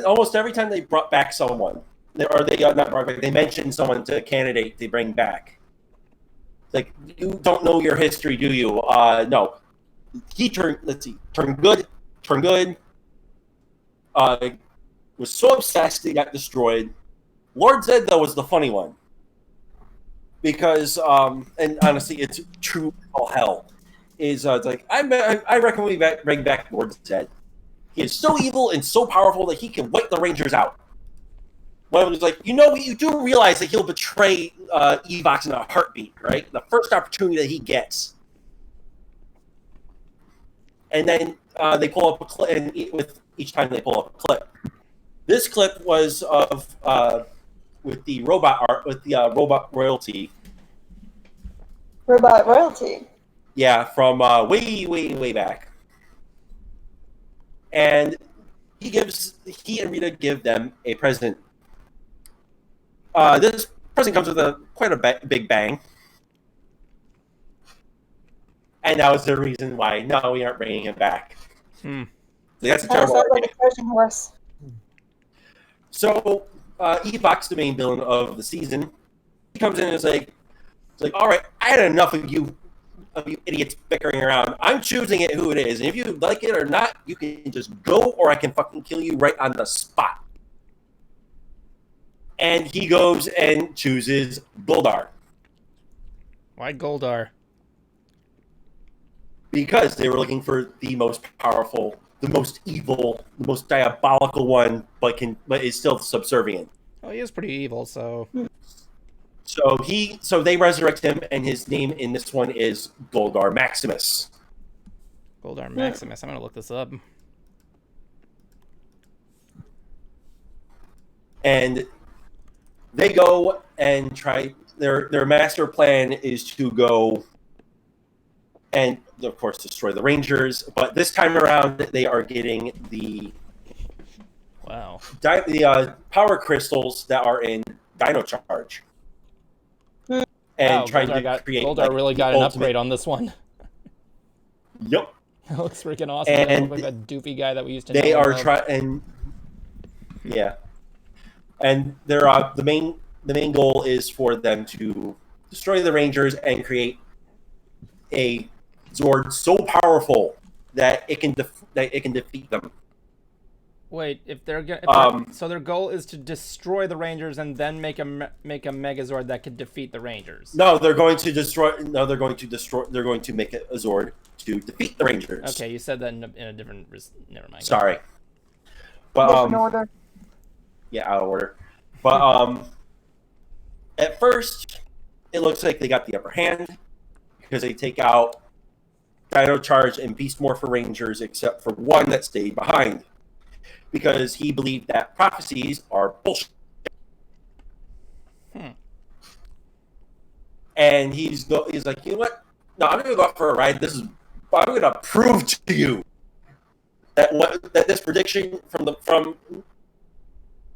almost every time they brought back someone, or they not brought back, they mentioned someone to a candidate they bring back. It's like, you don't know your history, do you? No. He turned good. Was so obsessed he got destroyed. Lord Zed, though, was the funny one. Because, and honestly, it's true all hell. It's like, I reckon we bring back Lord Zed. He is so evil and so powerful that he can wipe the Rangers out. One of them was like, you do realize that he'll betray Evox in a heartbeat, right? The first opportunity that he gets. And then they pull up a clip, and with each time they pull up a clip. This clip was of with the robot art, with the robot royalty. Robot royalty. Yeah, from way back. And he and Rita give them a present. This present comes with quite a big bang. And that was the reason why, no, we aren't bringing him back. That's a terrible Sounds like a Trojan horse. So, Evox, the main villain of the season, he comes in and is like, all right, I had enough of you idiots bickering around. I'm choosing it who it is. And if you like it or not, you can just go, or I can fucking kill you right on the spot. And he goes and chooses Goldar. Why Goldar? Because they were looking for the most powerful, the most evil, the most diabolical one, but is still subservient. Oh, he is pretty evil, so... So they resurrect him, and his name in this one is Goldar Maximus. Goldar Maximus. I'm going to look this up. And they go and try... Their master plan is to go and, of course, destroy the Rangers. But this time around, they are getting the power crystals that are in Dino Charge. And trying to create... Goldar really got an upgrade on this one. Yep. It looks freaking awesome. And like that doofy guy that we used to know. They are trying... Yeah. And they're the main goal is for them to destroy the Rangers and create a Zord so powerful that it can defeat them. Wait, so their goal is to destroy the Rangers and then make a Megazord that could defeat the Rangers. No, they're going to destroy. No, they're going to destroy. They're going to make a Zord to defeat the Rangers. Okay, you said that in a different. Never mind. Sorry, but Different order. Yeah, out of order. But at first, it looks like they got the upper hand because they take out Dino Charge and Beast Morpher Rangers, except for one that stayed behind. because he believed that prophecies are bullshit. And he's like, you know what? No, I'm going to go out for a ride. I'm going to prove to you that this prediction from the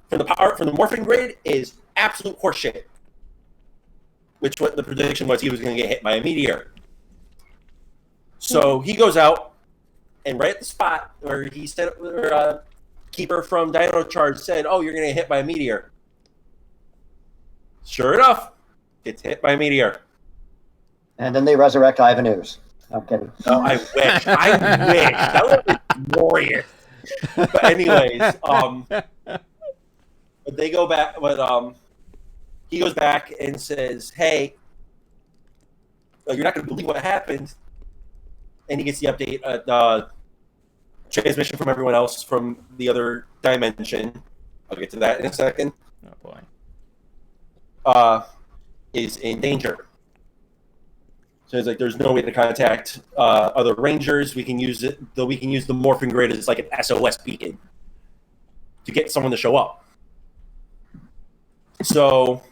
morphing grid is absolute horseshit. Which what the prediction was, he was going to get hit by a meteor. So he goes out, and right at the spot where he said, Keeper from Dino Charge said, "Oh, you're going to get hit by a meteor." Sure enough, gets hit by a meteor. And then they resurrect Ivan Ooze. I'm kidding. Oh, I wish. That would be glorious. But anyways, but they go back. But he goes back and says, "Hey, you're not going to believe what happened." And he gets the update, the transmission from everyone else from the other dimension. I'll get to that in a second. Oh boy. Is in danger. So it's like there's no way to contact other rangers. We can use it, though. We can use the morphing grid as like an SOS beacon to get someone to show up. So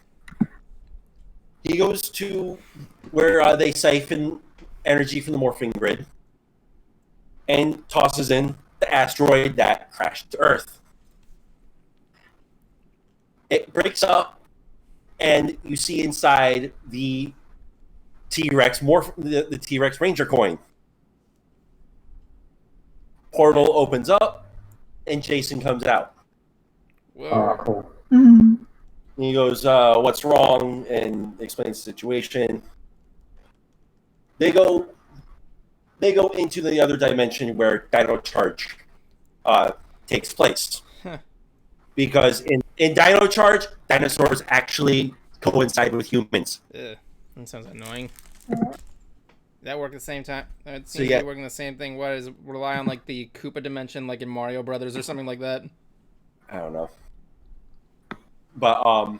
he goes to where they siphon energy from the morphing grid and tosses in the asteroid that crashed to Earth. It breaks up, and you see inside the T-Rex the T-Rex Ranger coin. Portal opens up, and Jason comes out. Whoa. Oh, cool. Mm-hmm. He goes, "What's wrong?" and explains the situation. They go into the other dimension where Dino Charge takes place. Huh. Because in Dino Charge, dinosaurs actually coincide with humans. Ugh, that sounds annoying. That work at the same time? It So, seems yeah. to be working the same thing. What is rely on like the Koopa dimension, like in Mario Brothers or something like that? I don't know. But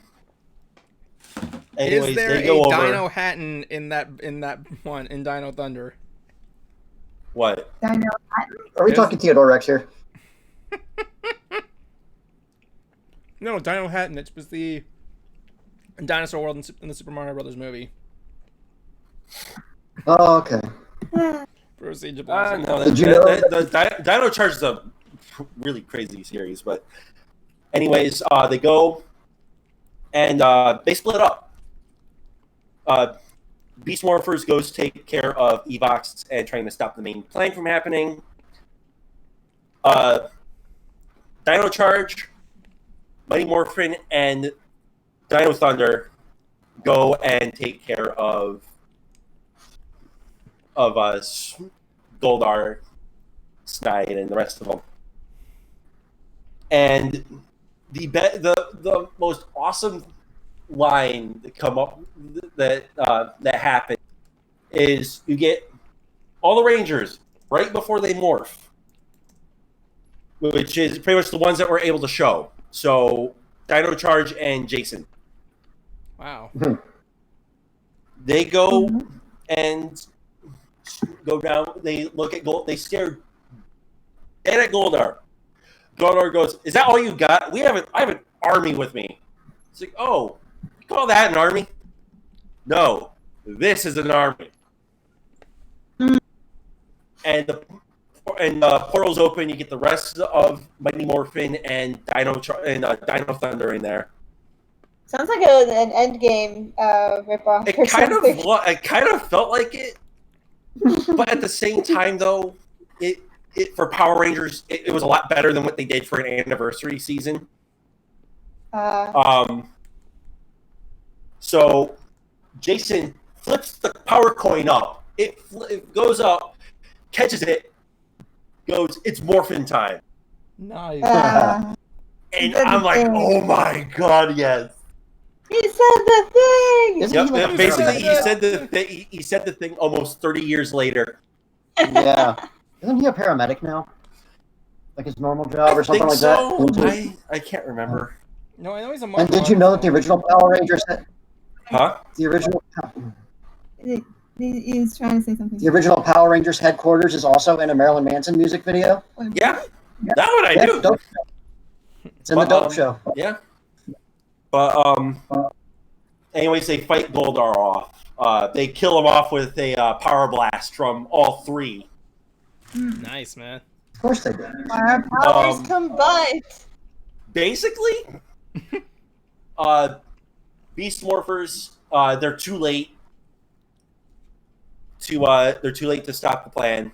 anyways, Is there they go a over Dino Hatton in that one in Dino Thunder? what? Dino. Are we talking Theodore Rex here? No, Dino Hatton. It was the dinosaur world in the Super Mario Brothers movie. Oh, okay. Proceed. No, Did you know Dino Charge is a really crazy series, but anyways, they go and they split up. Beast Morphers goes to take care of Evox and trying to stop the main plan from happening. Dino Charge, Mighty Morphin, and Dino Thunder go and take care of us, Goldar, Snide, and the rest of them. And the most awesome line that come up that happened is you get all the Rangers right before they morph, which is pretty much the ones that we're able to show. So Dino Charge and Jason. Wow. They go and go down. They look at Gold. They stare dead at Goldar. Goldar goes, "Is that all you got? I have an army with me." It's like, "Oh, you call that an army?" No, this is an army. And the portal's open. You get the rest of Mighty Morphin and Dino Thunder in there. Sounds like an Endgame ripoff. It kind of felt like it, but at the same time, though, it for Power Rangers, it was a lot better than what they did for an anniversary season. So Jason flips the power coin up. It goes up, catches it, goes, "It's morphin' time." Nice. And I'm like, "Oh my god, yes!" He said the thing. Isn't Yep, he like a basically, paramedic? he said the thing almost 30 years later. Yeah. Isn't he a paramedic now? Like his normal job or something like that? I can't remember. No, I know he's a. And did you know that the original Power Rangers Huh? the original He's trying to say something. the original Power Rangers headquarters is also in a Marilyn Manson music video? Yeah. That one I do. Dope show. It's in the dope show. Yeah. But anyways, they fight Goldar off. They kill him off with a power blast from all three. Nice, man. Of course they do. Our powers combined. Basically, Beast Morphers, they're too late to stop the plan,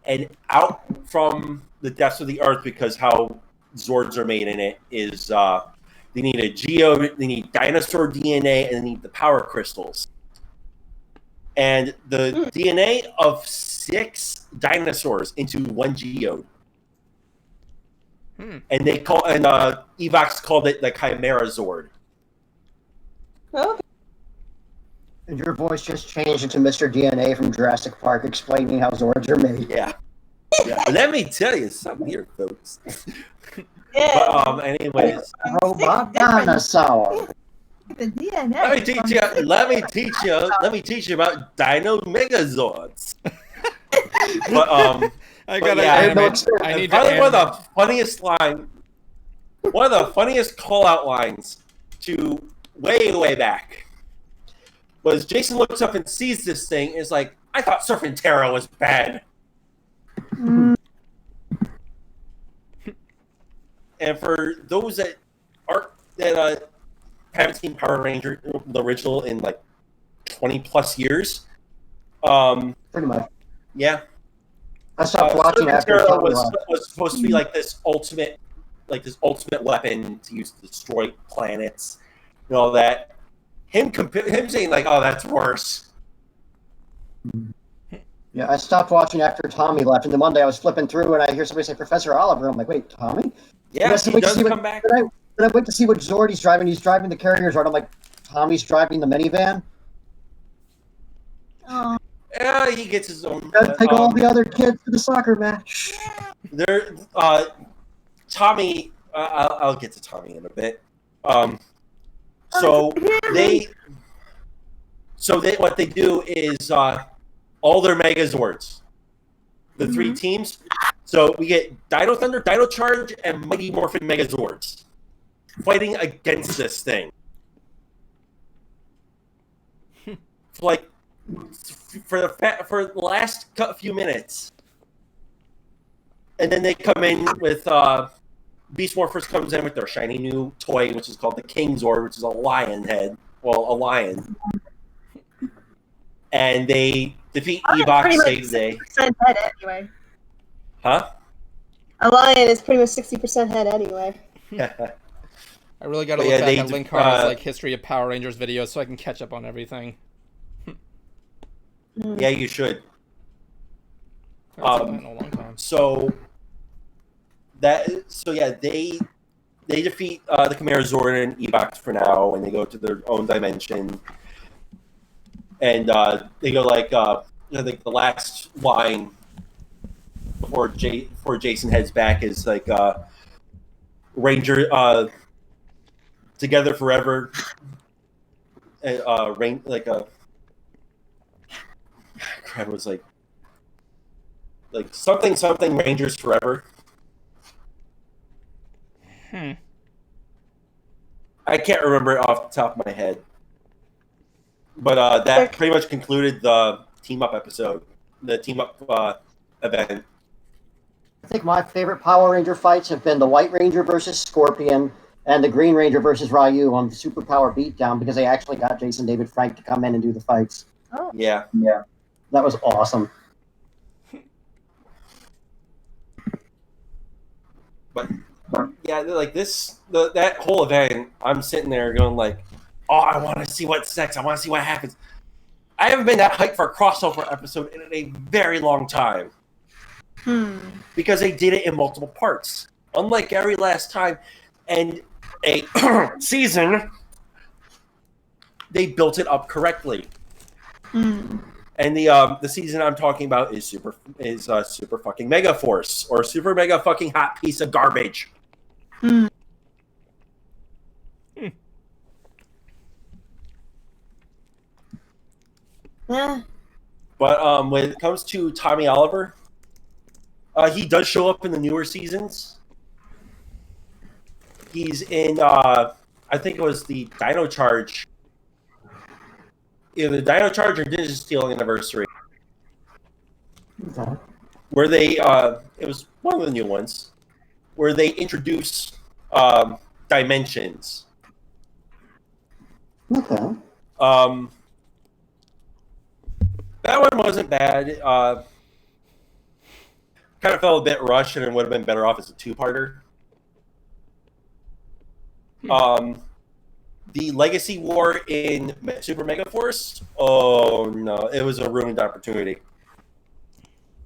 and out from the depths of the earth, because how Zords are made in it is they need a geode, they need dinosaur DNA, and they need the power crystals. And the DNA of 6 dinosaurs into 1 geode. And they Evox called it the Chimera Zord. Okay. And your voice just changed into Mr. DNA from Jurassic Park explaining how Zords are made. Yeah. Let me tell you something here, folks. Yeah. But anyways, Robot dinosaur. The DNA. Let me teach you about Dino Megazords. But I gotta yeah, animate. I need to probably one of animate. the funniest call out lines to way back was Jason looks up and sees this thing and is like, I thought Surfing Terra was bad. And for those that haven't seen Power Ranger the original in like 20 plus years, Pretty much. yeah. I stopped watching Surfing after Terra Tommy was left. supposed to be like this ultimate weapon to use to destroy planets and all that. Him saying like, "Oh, that's worse." Yeah, I stopped watching after Tommy left, and then one day I was flipping through, and I hear somebody say Professor Oliver. I'm like, wait, Tommy? Yeah, Yes, he wait to does see come back. Then I went to see what Zord he's driving. He's driving the carrier Zord. I'm like, Tommy's driving the minivan? Oh. Yeah, he gets his own. Gotta take all the other kids to the soccer match. There, Tommy. I'll get to Tommy in a bit. So what they do is all their Megazords, the 3 teams. So we get Dino Thunder, Dino Charge, and Mighty Morphin Megazords fighting against this thing. Like for the last few minutes, and then they come in with Beast Morphers comes in with their shiny new toy, which is called the King Zord, which is a lion head. Well, a lion. And they defeat Evox, save the day. 60% head anyway. Huh? A lion is pretty much 60% head anyway. I really gotta But look yeah, back they at Link Hardy's like history of Power Rangers videos so I can catch up on everything. Yeah, you should. I haven't seen that in a long time. So they defeat the Chimera Zord and Evox for now, and they go to their own dimension. And they go like I think the last line before Jason heads back is like Ranger together forever. Rain like a crap, it was like something Rangers forever. I can't remember it off the top of my head. But that pretty much concluded the team up episode, the team up event. I think my favorite Power Ranger fights have been the White Ranger versus Scorpion and the Green Ranger versus Ryu on the Superpower Beatdown, because they actually got Jason David Frank to come in and do the fights. Oh. Yeah. That was awesome. But yeah, like that whole event, I'm sitting there going like, oh, I want to see what's next. I want to see what happens. I haven't been that hyped for a crossover episode in a very long time. Because they did it in multiple parts. Unlike every last time, and a season, they built it up correctly. And the season I'm talking about is super fucking Mega Force, or super mega fucking hot piece of garbage. Yeah. But when it comes to Tommy Oliver, He does show up in the newer seasons. He's in, I think it was the Dino Charge. Either the Dino Charge or Ninja Steel Anniversary. Okay. Where they, it was one of the new ones, where they introduce dimensions. Okay. That one wasn't bad. Kind of felt a bit rushed, and it would have been better off as a two-parter. The Legacy War in Super Mega Force. Oh no, it was a ruined opportunity.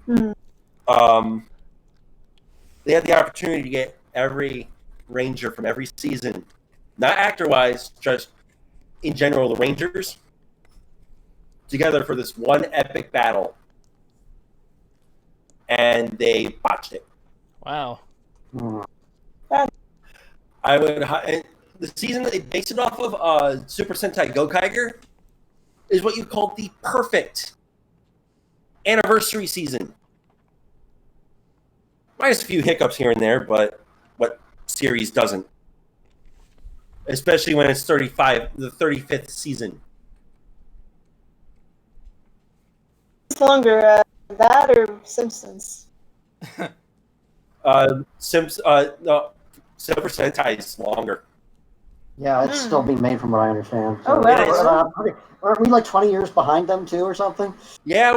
Hmm. They had the opportunity to get every Ranger from every season, not actor-wise, just in general, the Rangers together for this one epic battle, and they botched it. Wow. I would. The season that they based it off of, Super Sentai Gokaiger, is what you call the perfect anniversary season. Minus a few hiccups here and there, but what series doesn't? Especially when it's the 35th season. It's longer, that or Simpsons? No, Super Sentai is longer. Yeah, it's still being made from what I understand. Oh, wow. It is. Aren't we like 20 years behind them too, or something? Yeah,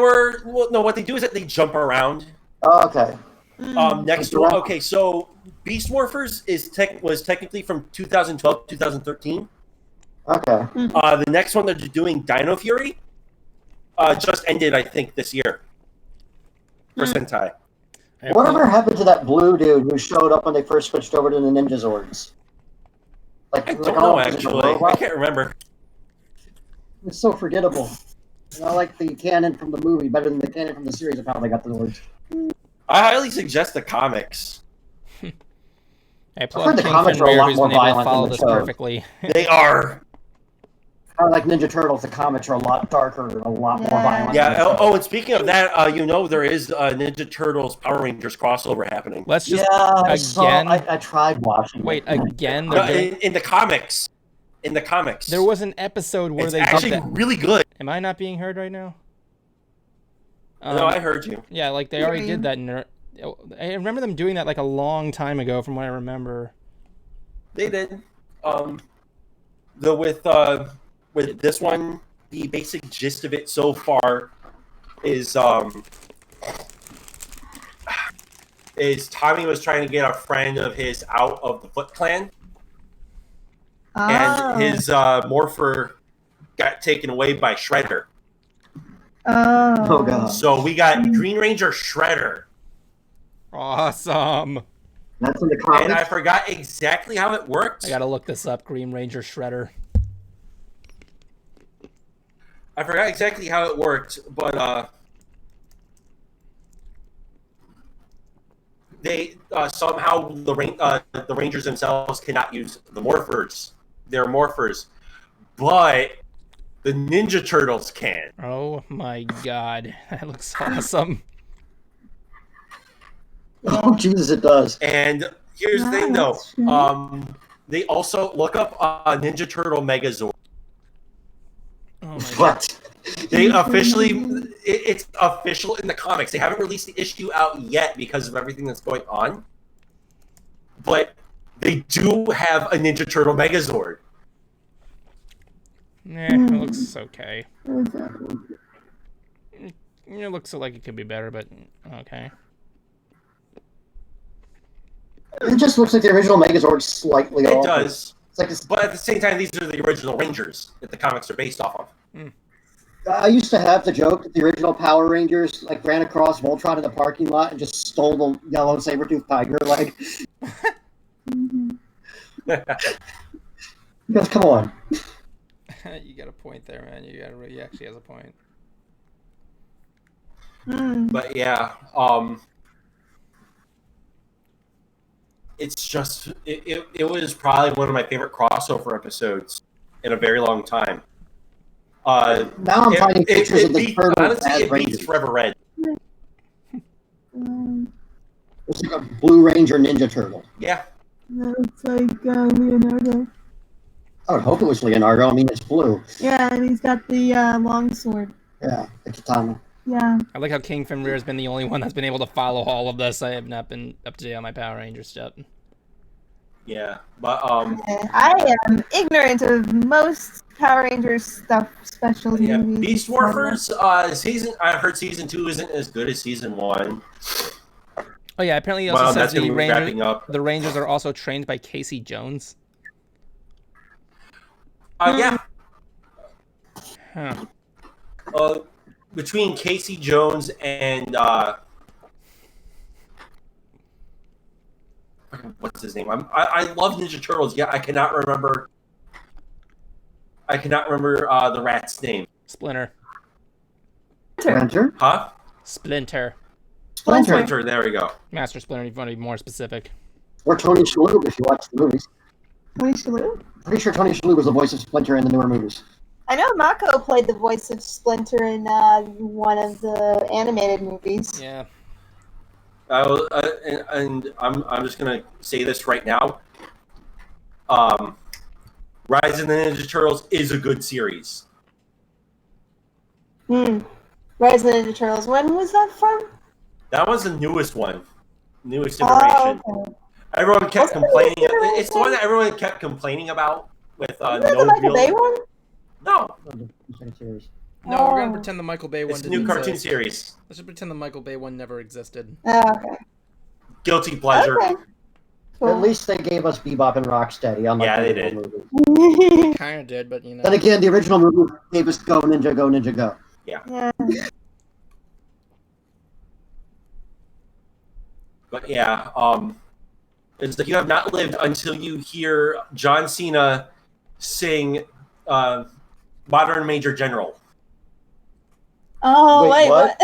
what they do is that they jump around. Oh, okay. Next one, okay, so Beast Morphers was technically from 2012 2013. Okay. The next one that they're doing, Dino Fury, just ended, I think, this year for Sentai. Whatever happened to that blue dude who showed up when they first switched over to the Ninja Zords? Like, I don't know, actually. I can't remember. It's so forgettable. I like the canon from the movie better than the canon from the series of how they got the Zords. I highly suggest the comics. Hey, heard plug the King comics Finn are a Weir, lot who's more been able to violent follow than the this show. perfectly. They are. Kind of like Ninja Turtles, the comics are a lot darker and a lot more violent. Yeah. Oh, and speaking of that, there is a Ninja Turtles Power Rangers crossover happening. Let's just again. again. I tried watching. Wait, it. again? No, in the comics. In the comics. There was an episode where it's they actually did that. really good. Am I not being heard right now? No, I heard you. Yeah, like they already did that. I remember them doing that like a long time ago, from what I remember. They did. With this one, the basic gist of it so far is Tommy was trying to get a friend of his out of the Foot Clan, and his morpher got taken away by Shredder. Oh god! So we got Green Ranger Shredder. Awesome. That's in the comics. And I forgot exactly how it worked. I gotta look this up. Green Ranger Shredder. I forgot exactly how it worked, but they somehow the Rangers themselves cannot use the morphers. They're morphers, but the Ninja Turtles can. Oh my god, that looks awesome. Oh Jesus, it does. And here's the thing, though. They also look up Ninja Turtle Megazord. Oh my god. What? They officially, it's official in the comics. They haven't released the issue out yet because of everything that's going on. But they do have a Ninja Turtle Megazord. It looks okay. It looks like it could be better, but okay. It just looks like the original Megazord slightly It altered. does. It's like this, But at the same time, these are the original Rangers that the comics are based off of. I used to have the joke that the original Power Rangers like ran across Voltron in the parking lot and just stole the yellow saber-toothed tiger leg. Because come on. You got a point there, man. He actually has a point. But yeah, it's just it was probably one of my favorite crossover episodes in a very long time. Now I'm finding pictures of the turtles honestly, as it beats Rangers. Forever Red. It's like a Blue Ranger Ninja Turtle. Yeah. No, it's like Leonardo. I would hope it was Leonardo. I mean, it's blue. Yeah, and he's got the long sword. Yeah, the katana. Yeah. I like how King Fenrir has been the only one that's been able to follow all of this. I have not been up to date on my Power Ranger stuff. Yeah, but I am ignorant of most Power Rangers stuff, special yeah, movies. Beast Morphers. I heard season 2 isn't as good as season 1. Oh yeah, apparently he also says that's the gonna be wrapping up. the Rangers are also trained by Casey Jones. Yeah. Huh. Between Casey Jones and what's his name? I love Ninja Turtles. Yeah, I cannot remember the rat's name. Splinter. Splinter? Huh? Splinter. Splinter. There we go. Master Splinter, if you want to be more specific. Or Tony Shalhoub, if you watch the movies. Tony Shalhoub? Pretty sure Tony Shalhoub was the voice of Splinter in the newer movies. I know Mako played the voice of Splinter in one of the animated movies. Yeah. And I'm just gonna say this right now. Rise of the Ninja Turtles is a good series. Rise of the Ninja Turtles. When was that from? That was the newest one, newest iteration. Okay. Everyone kept Wasn't it complaining. the newest It's the one that everyone kept complaining about with Isn't that the Michael Bay one? No, No, we're gonna pretend the Michael Bay one it's a didn't new cartoon exist. series. Let's just pretend the Michael Bay one never existed. Oh, okay. Guilty pleasure. Okay. Cool. At least they gave us Bebop and Rocksteady, unlike Yeah, the they original movie. Kind of did, but you know. Then again, the original movie gave us Go Ninja, Go Ninja, Go. Yeah. But yeah, it's like you have not lived until you hear John Cena sing Modern Major General. Oh, Wait, wait, what?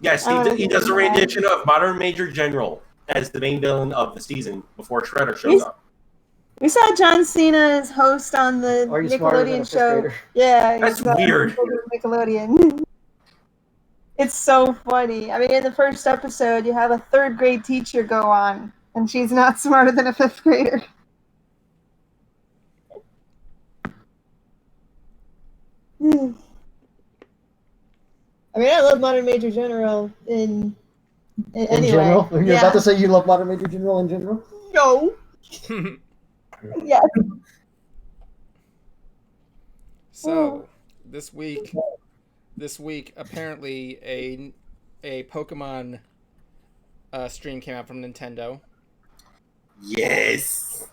Yes, he does a rendition of Modern Major General as the main villain of the season before Shredder shows up. We saw John Cena as host on the Are you smarter than a Nickelodeon fifth show. grader? Yeah, That's he's on weird. Nickelodeon. It's so funny. I mean, in the first episode, you have a third grade teacher go on, and she's not smarter than a fifth grader. I mean, I love Modern Major General in anyway. General? You're Yeah. about to say you love Modern Major General in general? No. Yeah. So, this week apparently a Pokemon stream came out from Nintendo, Yes.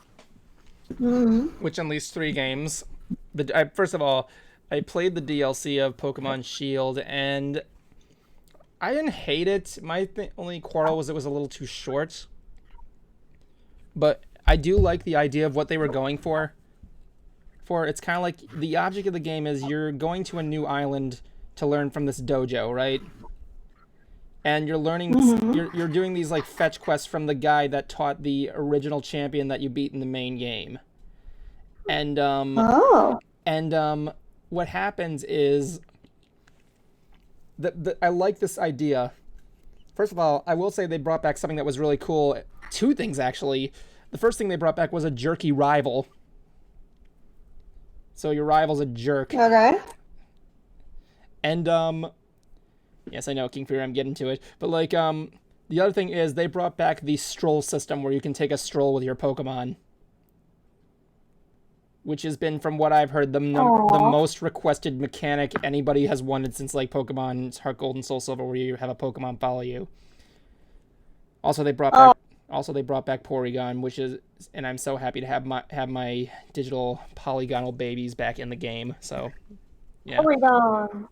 which unleashed 3 games. First of all, I played the DLC of Pokemon Shield, and I didn't hate it. My only quarrel was it was a little too short. But I do like the idea of what they were going for. It's kind of like the object of the game is you're going to a new island to learn from this dojo, right? And you're learning, you're doing these like fetch quests from the guy that taught the original champion that you beat in the main game. And what happens is I like this idea. First of all, I will say they brought back something that was really cool. 2 things actually. The first thing they brought back was a jerky rival. So your rival's a jerk. Okay. And yes, I know, King Fury, I'm getting to it. But like the other thing is they brought back the stroll system where you can take a stroll with your Pokemon. Which has been, from what I've heard, the most requested mechanic anybody has wanted since like Pokemon Heart Gold and Soul Silver, where you have a Pokemon follow you. Also, they brought back Porygon, which is, and I'm so happy to have my digital polygonal babies back in the game. So, yeah. Porygon.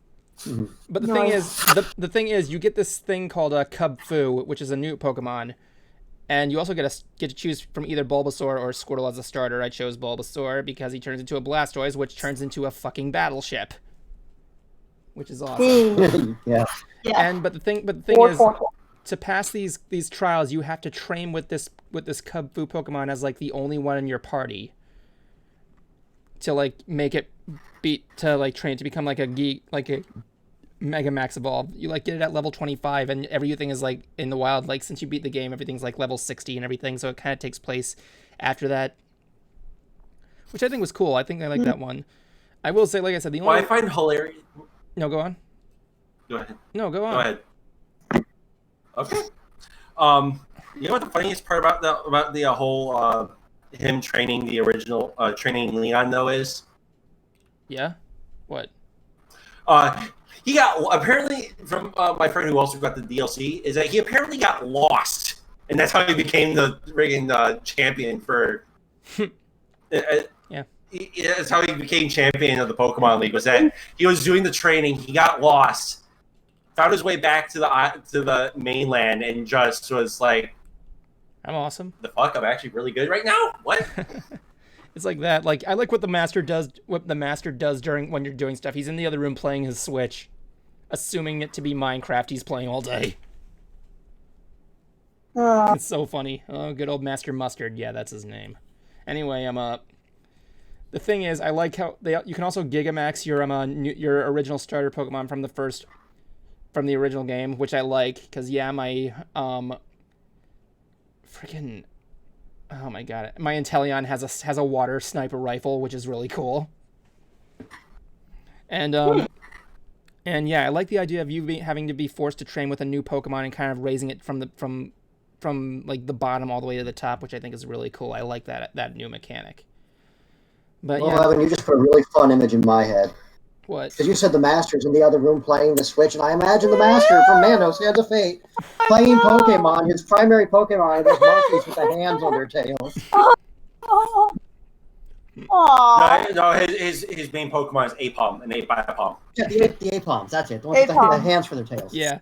But the thing is, you get this thing called a Cub Fu, which is a new Pokemon. And you also get to choose from either Bulbasaur or Squirtle as a starter. I chose Bulbasaur because he turns into a Blastoise, which turns into a fucking battleship, which is awesome. Yeah. But the thing is, to pass these trials, you have to train with this Cub Fu Pokemon as like the only one in your party to like make it train to become like a Mega Max Evolved. You like get it at level 25, and everything is like in the wild. Like since you beat the game, everything's like level 60 and everything. So it kind of takes place after that, which I think was cool. I think I like that one. I will say, like I said, the only What I find hilarious. no, go on. Go ahead. No, go on. Go ahead. Okay. You know what the funniest part about the whole him training the original training Leon though is? Yeah. What? He got apparently from my friend who also got the DLC is that he apparently got lost, and that's how he became the friggin' champion for. Yeah. That's how he became champion of the Pokemon League. Was that he was doing the training, he got lost, found his way back to the mainland, and just was like, I'm awesome. "The fuck! I'm actually really good right now." What? It's like that. Like I like what the master does. What the master does during when you're doing stuff. He's in the other room playing his Switch, assuming it to be Minecraft. He's playing all day. It's so funny. Oh, good old Master Mustard. Yeah, that's his name. Anyway, the thing is, I like how you can also Gigamax your original starter Pokemon from the original game, which I like because my freaking. Oh my god! My Inteleon has a water sniper rifle, which is really cool. And yeah, I like the idea of you having to be forced to train with a new Pokemon and kind of raising it from like the bottom all the way to the top, which I think is really cool. I like that new mechanic. But Well, yeah, Evan, you just put a really fun image in my head. what? Because you said the Master's in the other room playing the Switch, and I imagine the Master from Manos, Hands of Fate, playing Pokemon, his primary Pokemon, those monkeys with the hands on their tails. Aww. No, his main Pokemon is Apom and Apom. Yeah, the Apoms, that's it. The ones with the hands for their tails. Yeah.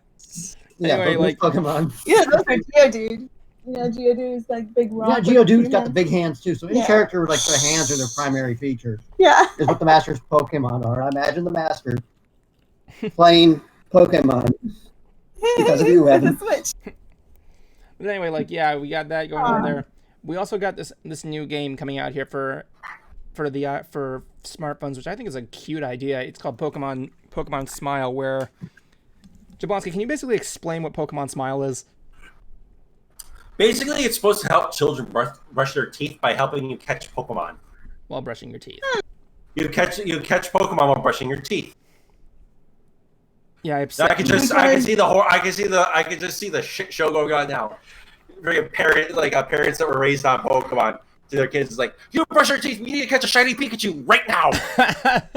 Yeah, Anyway, but like- Pokemon. Yeah, those are Geodude. You know, Geodude's like big rock. Yeah, Geodude's got the big hands, too. So any Yeah. character with like the hands are their primary feature. Yeah. Is what the Master's Pokemon are. I imagine the Master playing Pokemon. Because of you, Evan. The Switch. But anyway, like yeah, we got that going on there. We also got this new game coming out here for smartphones, which I think is a cute idea. It's called Pokemon Smile. Where Jablonski, can you basically explain what Pokemon Smile is? Basically, it's supposed to help children brush their teeth by helping you catch Pokemon. While brushing your teeth. You catch Pokemon while brushing your teeth. Yeah, I can just see the shit show going on now. Parents that were raised on Pokemon to their kids is like, you brush your teeth, you need to catch a shiny Pikachu right now.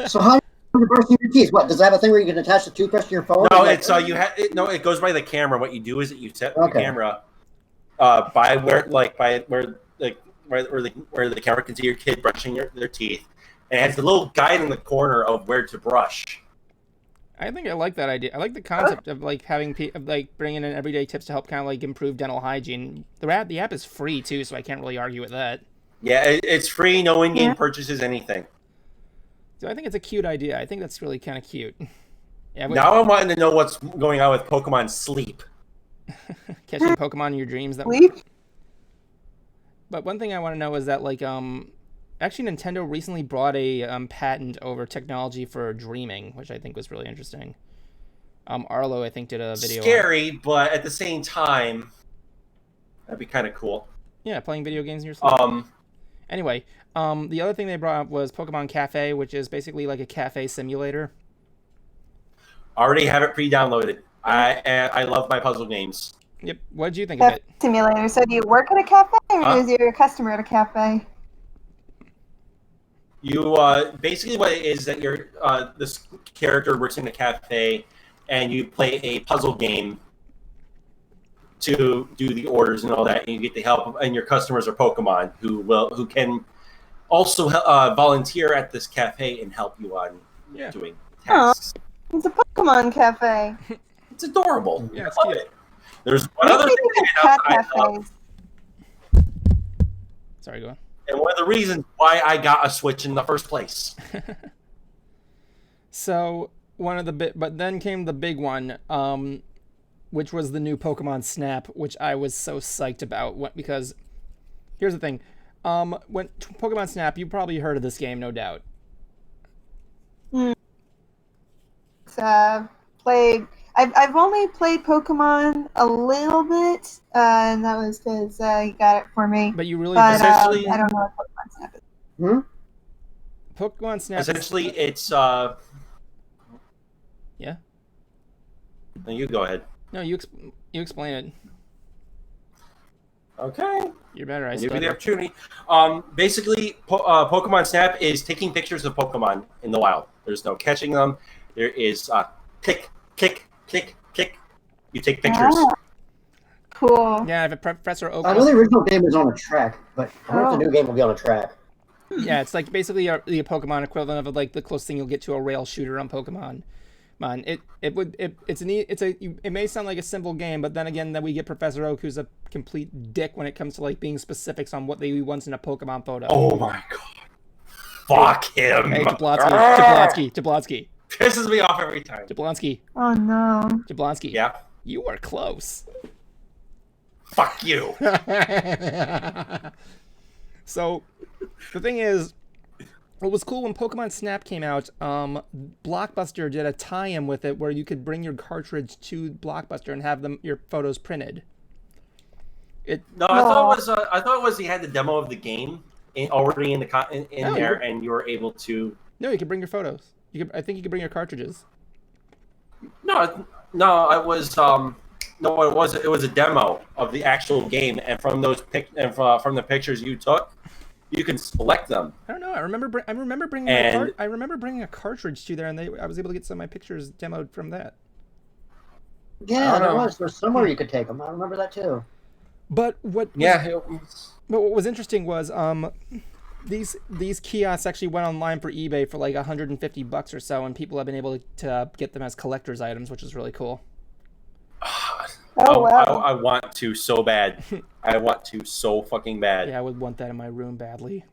So how are you brushing your teeth? What, does that have a thing where you can attach the toothbrush to your phone? No, it's it goes by the camera. What you do is that you set the camera by where the camera can see your kid brushing their teeth, and it has a little guide in the corner of where to brush. I think I like that idea. I like the concept of like having bringing in everyday tips to help kind of like improve dental hygiene. The app is free too, so I can't really argue with that. Yeah, it's free. No in-game purchases anything. So I think it's a cute idea. I think that's really kind of cute. Yeah. Now I'm wanting to know what's going on with Pokemon Sleep. Catching Pokemon in your dreams. Sleep? But one thing I want to know is that like actually Nintendo recently brought a patent over technology for dreaming, which I think was really interesting. Arlo, I think, did a video. Scary, but at the same time, that'd be kind of cool. Yeah, playing video games in your sleep. Anyway, the other thing they brought up was Pokemon Cafe, which is basically like a cafe simulator. Already have it pre-downloaded. I love my puzzle games. Yep. What did you think of it? Simulator. So do you work at a cafe or is you a customer at a cafe? You basically what it is that you're this character works in a cafe, and you play a puzzle game to do the orders and all that, and you get the help. And your customers are Pokemon who can also volunteer at this cafe and help you on doing tasks. Oh, it's a Pokemon cafe. It's adorable. Yeah, it's I love cute. it. There's one other thing Cat I love, cafes. Sorry, go on. and one of the reasons why I got a Switch in the first place. So but then came the big one, which was the new Pokemon Snap, which I was so psyched about because here's the thing, when Pokemon Snap, you probably heard of this game, no doubt. It's played. I've only played Pokemon a little bit, and that was because he got it for me. But you really But Essentially- I don't know what Pokemon Snap is. Pokemon Snap. Essentially, it's Yeah. No, you go ahead. No, you explain it. Okay. You're better. I Give you the stutter. opportunity. Basically, Pokemon Snap is taking pictures of Pokemon in the wild. There's no catching them. There is click, click, click, click. You take pictures. Ah, cool. Yeah, if Professor Oak. I know the original game was on a track, but I wonder if the new game will be on a track. Yeah, it's like basically the Pokemon equivalent of like the closest thing you'll get to a rail shooter on Pokemon. It may sound like a simple game, but then again, that we get Professor Oak, who's a complete dick when it comes to like being specifics on what they wants in a Pokemon photo. Oh my god! Fuck him! Hey, Jablonski. Pisses me off every time. Jablonski. Oh no. Jablonski. Yeah. You are close. Fuck you. So, the thing is, what was cool when Pokemon Snap came out, Blockbuster did a tie-in with it where you could bring your cartridge to Blockbuster and have your photos printed. No, I thought it was he had the demo of the game already in there, and you were able to. No, you could bring your photos. I think you could bring your cartridges. No, it was it was a demo of the actual game, and from those from the pictures you took, you can select them. I don't know. I remember bringing a cartridge to there, and I was able to get some of my pictures demoed from that. Yeah, there was. There's somewhere you could take them. I remember that too. But what was interesting was these kiosks actually went online for eBay for like $150 or so, and people have been able to get them as collector's items, which is really cool. Oh wow. I want to so bad. I want to so fucking bad. Yeah, I would want that in my room badly.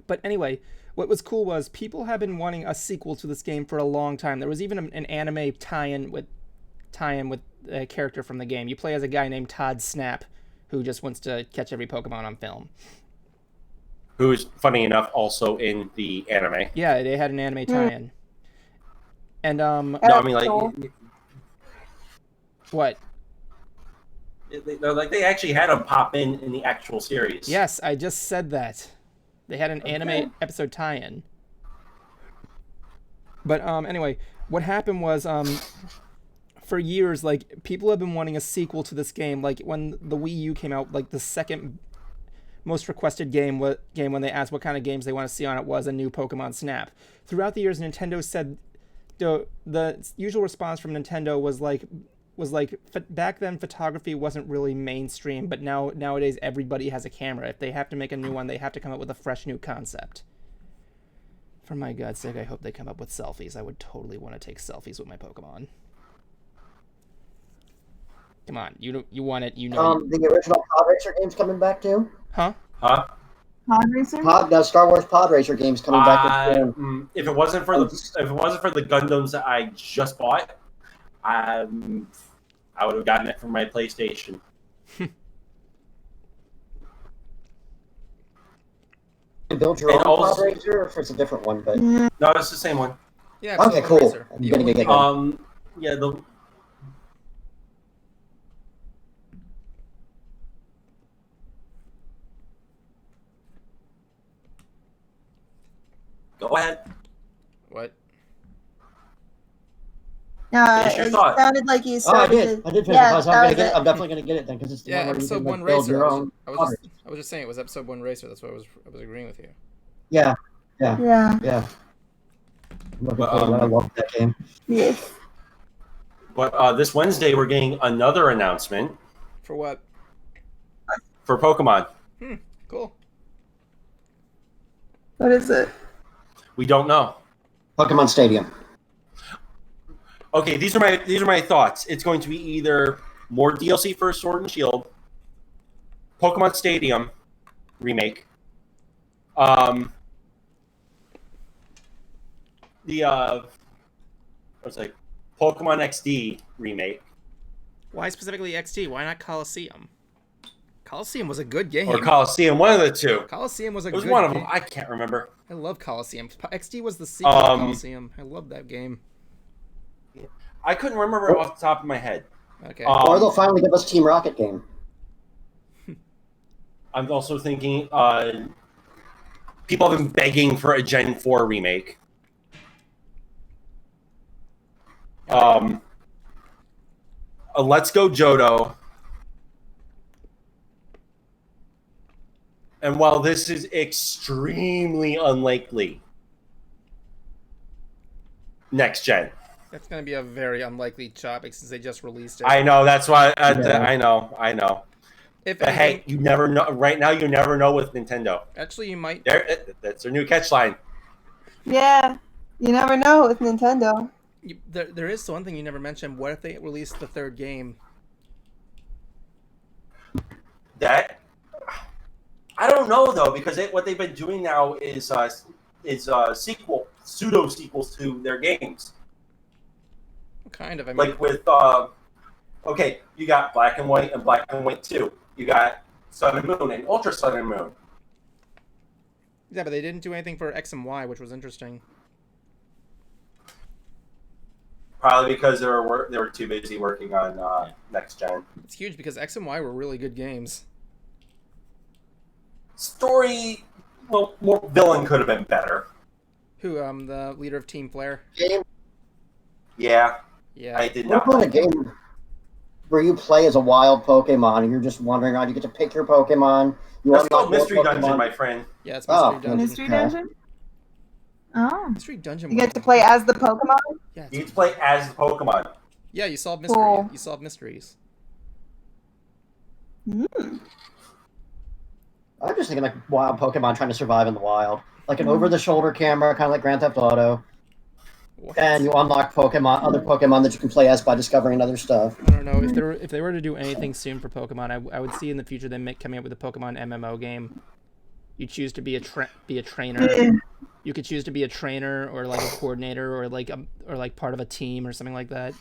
But anyway, what was cool was people have been wanting a sequel to this game for a long time. There was even an anime tie-in with a character from the game. You play as a guy named Todd Snap, who just wants to catch every Pokemon on film. Who's, funny enough, also in the anime. Yeah, they had an anime tie-in. And No, I mean, like, what? They actually had him pop in the actual series. Yes, I just said that. They had an anime episode tie-in. But anyway, what happened was for years, like, people have been wanting a sequel to this game. Like, when the Wii U came out, like, the second most requested game when they asked what kind of games they want to see on it was a new Pokemon Snap. Throughout the years, Nintendo said the usual response from Nintendo was like back then photography wasn't really mainstream, but nowadays everybody has a camera. If they have to make a new one, they have to come up with a fresh new concept. For my God's sake, I hope they come up with selfies. I would totally want to take selfies with my Pokemon. Come on, you want it, you know. The original Pod Racer game's coming back too. Huh? Pod Racer? Star Wars Pod Racer game's coming back soon. If it wasn't for the Gundams that I just bought, I would have gotten it from my PlayStation. You build your own Pod Racer, or if it's a different one, but No, it's the same one. Yeah. Okay, cool. I'm gonna get that. Yeah, Go ahead. What? Finish your It thought. sounded like you I started. did finish Yeah, it. So I'm definitely gonna get it then, because it's the Yeah, one where you episode can one like, build racer. your own. I was just saying it was episode 1 racer. That's why I was agreeing with you. Yeah. Yeah. I'm looking forward. I love that game. Yes. But this Wednesday, we're getting another announcement For what? for Pokemon. Cool. What is it? We don't know. Pokemon Stadium. Okay, these are my thoughts. It's going to be either more DLC for Sword and Shield, Pokemon Stadium remake, what's like Pokemon XD remake, Why specifically XD? Why not Coliseum? Coliseum was a good game. or Coliseum. One of the two. Coliseum was a It was good one of game. them. I can't remember. I love Coliseum. XD was the sequel to Coliseum. I love that game. I couldn't remember off the top of my head. Okay. Or they'll finally give us Team Rocket game. I'm also thinking people have been begging for a Gen 4 remake. A Let's Go Johto. And while this is extremely unlikely, next gen. That's going to be a very unlikely topic since they just released it. I know, that's why. I know. If But anything, hey, you never know. Right now, you never know with Nintendo. actually, you might. That's their new catchline. Yeah, you never know with Nintendo. There is one thing you never mentioned. What if they released the third game? That I don't know though, because what they've been doing now is pseudo sequels to their games. Kind of. I mean, Like with okay, you got Black and White and Black and White 2. You got Sun and Moon and Ultra Sun and Moon. yeah, but they didn't do anything for X and Y, which was interesting. Probably because they were too busy working on next gen. It's huge because X and Y were really good games. Story, well, more villain could have been better. Who, the leader of Team Flare? Game. Yeah, Yeah. I did What not. about a game where you play as a wild Pokemon and you're just wandering around? You get to pick your Pokemon. You That's unlock called more Mystery Dungeon, Pokemon. my friend. Yeah, it's Oh, Mystery Dungeon. Mystery Dungeon? Oh. Mystery Dungeon. You get to play as the Pokemon? Yeah, You get to play as the Pokemon. yeah, you solve mysteries. Cool. You solve mysteries. Mm. I'm just thinking like wild Pokemon trying to survive in the wild. Like an over-the-shoulder camera, kind of like Grand Theft Auto. What? And you unlock Pokemon, other Pokemon that you can play as by discovering other stuff. I don't know if they were to do anything soon for Pokemon. I would see in the future them coming up with a Pokemon MMO game. You choose to be a trainer. Yeah. You could choose to be a trainer or like a coordinator or like part of a team or something like that.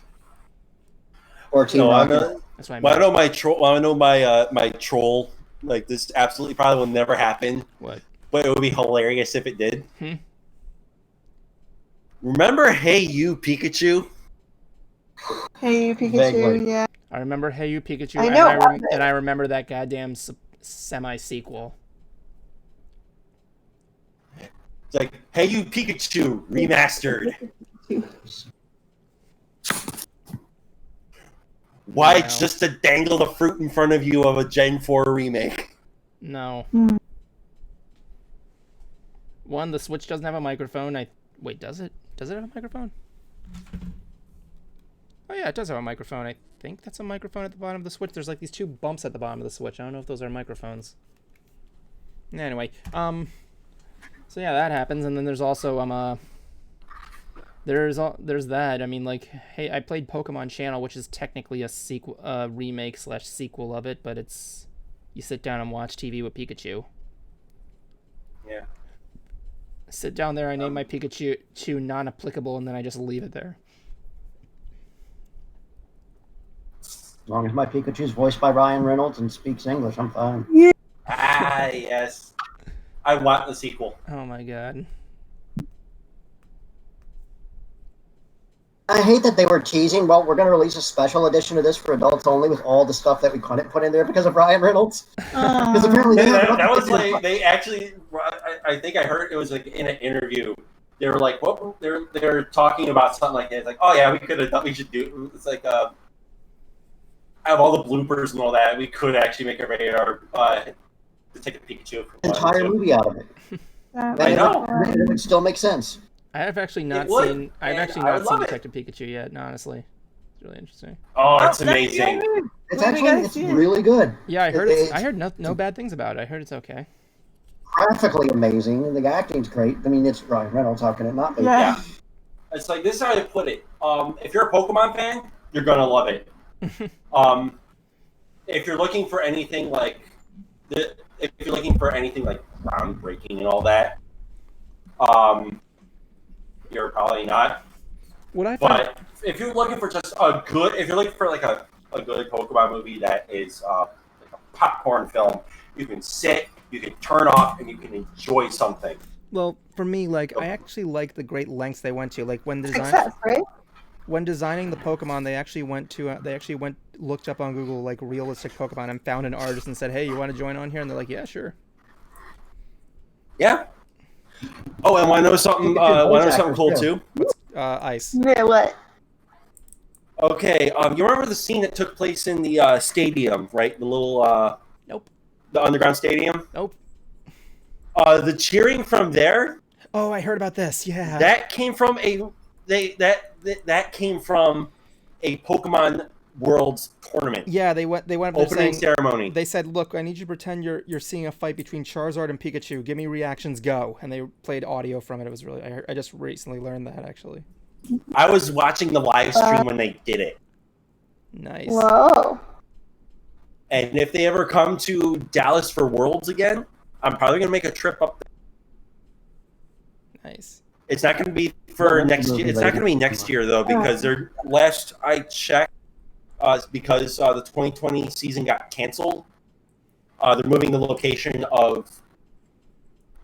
Or Team No, Rocket. That's what I Well, I mean. know my troll. I know my troll. Like this, absolutely probably will never happen. What? But it would be hilarious if it did. Hmm? Remember, Hey You Pikachu? Hey, Pikachu, Vaguely. yeah. I remember Hey You Pikachu, I know, wasn't it? and I remember that goddamn semi-sequel. It's like Hey You Pikachu remastered. Why Wow. just to dangle the fruit in front of you of a Gen 4 remake? No. Hmm. One, the Switch doesn't have a microphone. Wait, does it? Does it have a microphone? Oh yeah, it does have a microphone. I think that's a microphone at the bottom of the Switch. There's like these two bumps at the bottom of the Switch. I don't know if those are microphones. Anyway, so yeah, that happens, and then there's also there's that. I mean, like, hey, I played Pokemon Channel, which is technically a remake / sequel of it, but it's you sit down and watch TV with Pikachu. Yeah. Sit down there, I name my Pikachu non-applicable, and then I just leave it there. As long as my Pikachu's voiced by Ryan Reynolds and speaks English, I'm fine. Ah, yes. I want the sequel. Oh my god. I hate that they were teasing, well, we're going to release a special edition of this for adults only with all the stuff that we couldn't put in there because of Ryan Reynolds. Because apparently they have That was like they actually. I think I heard it was like in an interview. They were like, "What?" They're talking about something like that. It's like, "Oh yeah, we could have thought we should do." It's like, out of all the bloopers and all that, we could actually make a radar to take a Pikachu. entire movie out of it. I know. It would still make sense. I have actually not would, seen. I've and actually I not would seen love it. Detective Pikachu yet. No, honestly, it's really interesting. Oh, it's amazing. It's When we gotta it's see it. really good. Yeah, I heard. It's I heard no bad things about it. I heard it's okay. graphically amazing, and the acting's great. I mean, it's Ryan Reynolds. How can it not be? Yeah. Yeah. It's like this is how I put it. If you're a Pokemon fan, you're gonna love it. If you're looking for anything like groundbreaking and all that, you're probably not. What I find, But if you're looking for just if you're looking for like a good Pokemon movie that is like a popcorn film, you can sit, you can turn off, and you can enjoy something. well, for me, like I actually like the great lengths they went to. Like when Success, right? when designing the Pokemon, they actually looked up on Google like realistic Pokemon and found an artist and said, "Hey, you want to join on here?" And they're like, "Yeah, sure." Yeah. Oh, and want to know something? Want to know something cool too? Ice. Yeah, what? Okay. You remember the scene that took place in the stadium, right? The little Nope. the underground stadium. Nope. The cheering from there. Oh, I heard about this. Yeah. That came from that came from a Pokemon Worlds tournament. Yeah, they went up there Opening saying, ceremony. They said, "Look, I need you to pretend you're seeing a fight between Charizard and Pikachu. Give me reactions, go." And they played audio from it. It was really I just recently learned that actually. I was watching the live stream when they did it. Nice. Whoa. And if they ever come to Dallas for Worlds again, I'm probably gonna make a trip up there. Nice. It's not gonna be for next year. It's not gonna be next year though, because last I checked, because the 2020 season got canceled. They're moving the location of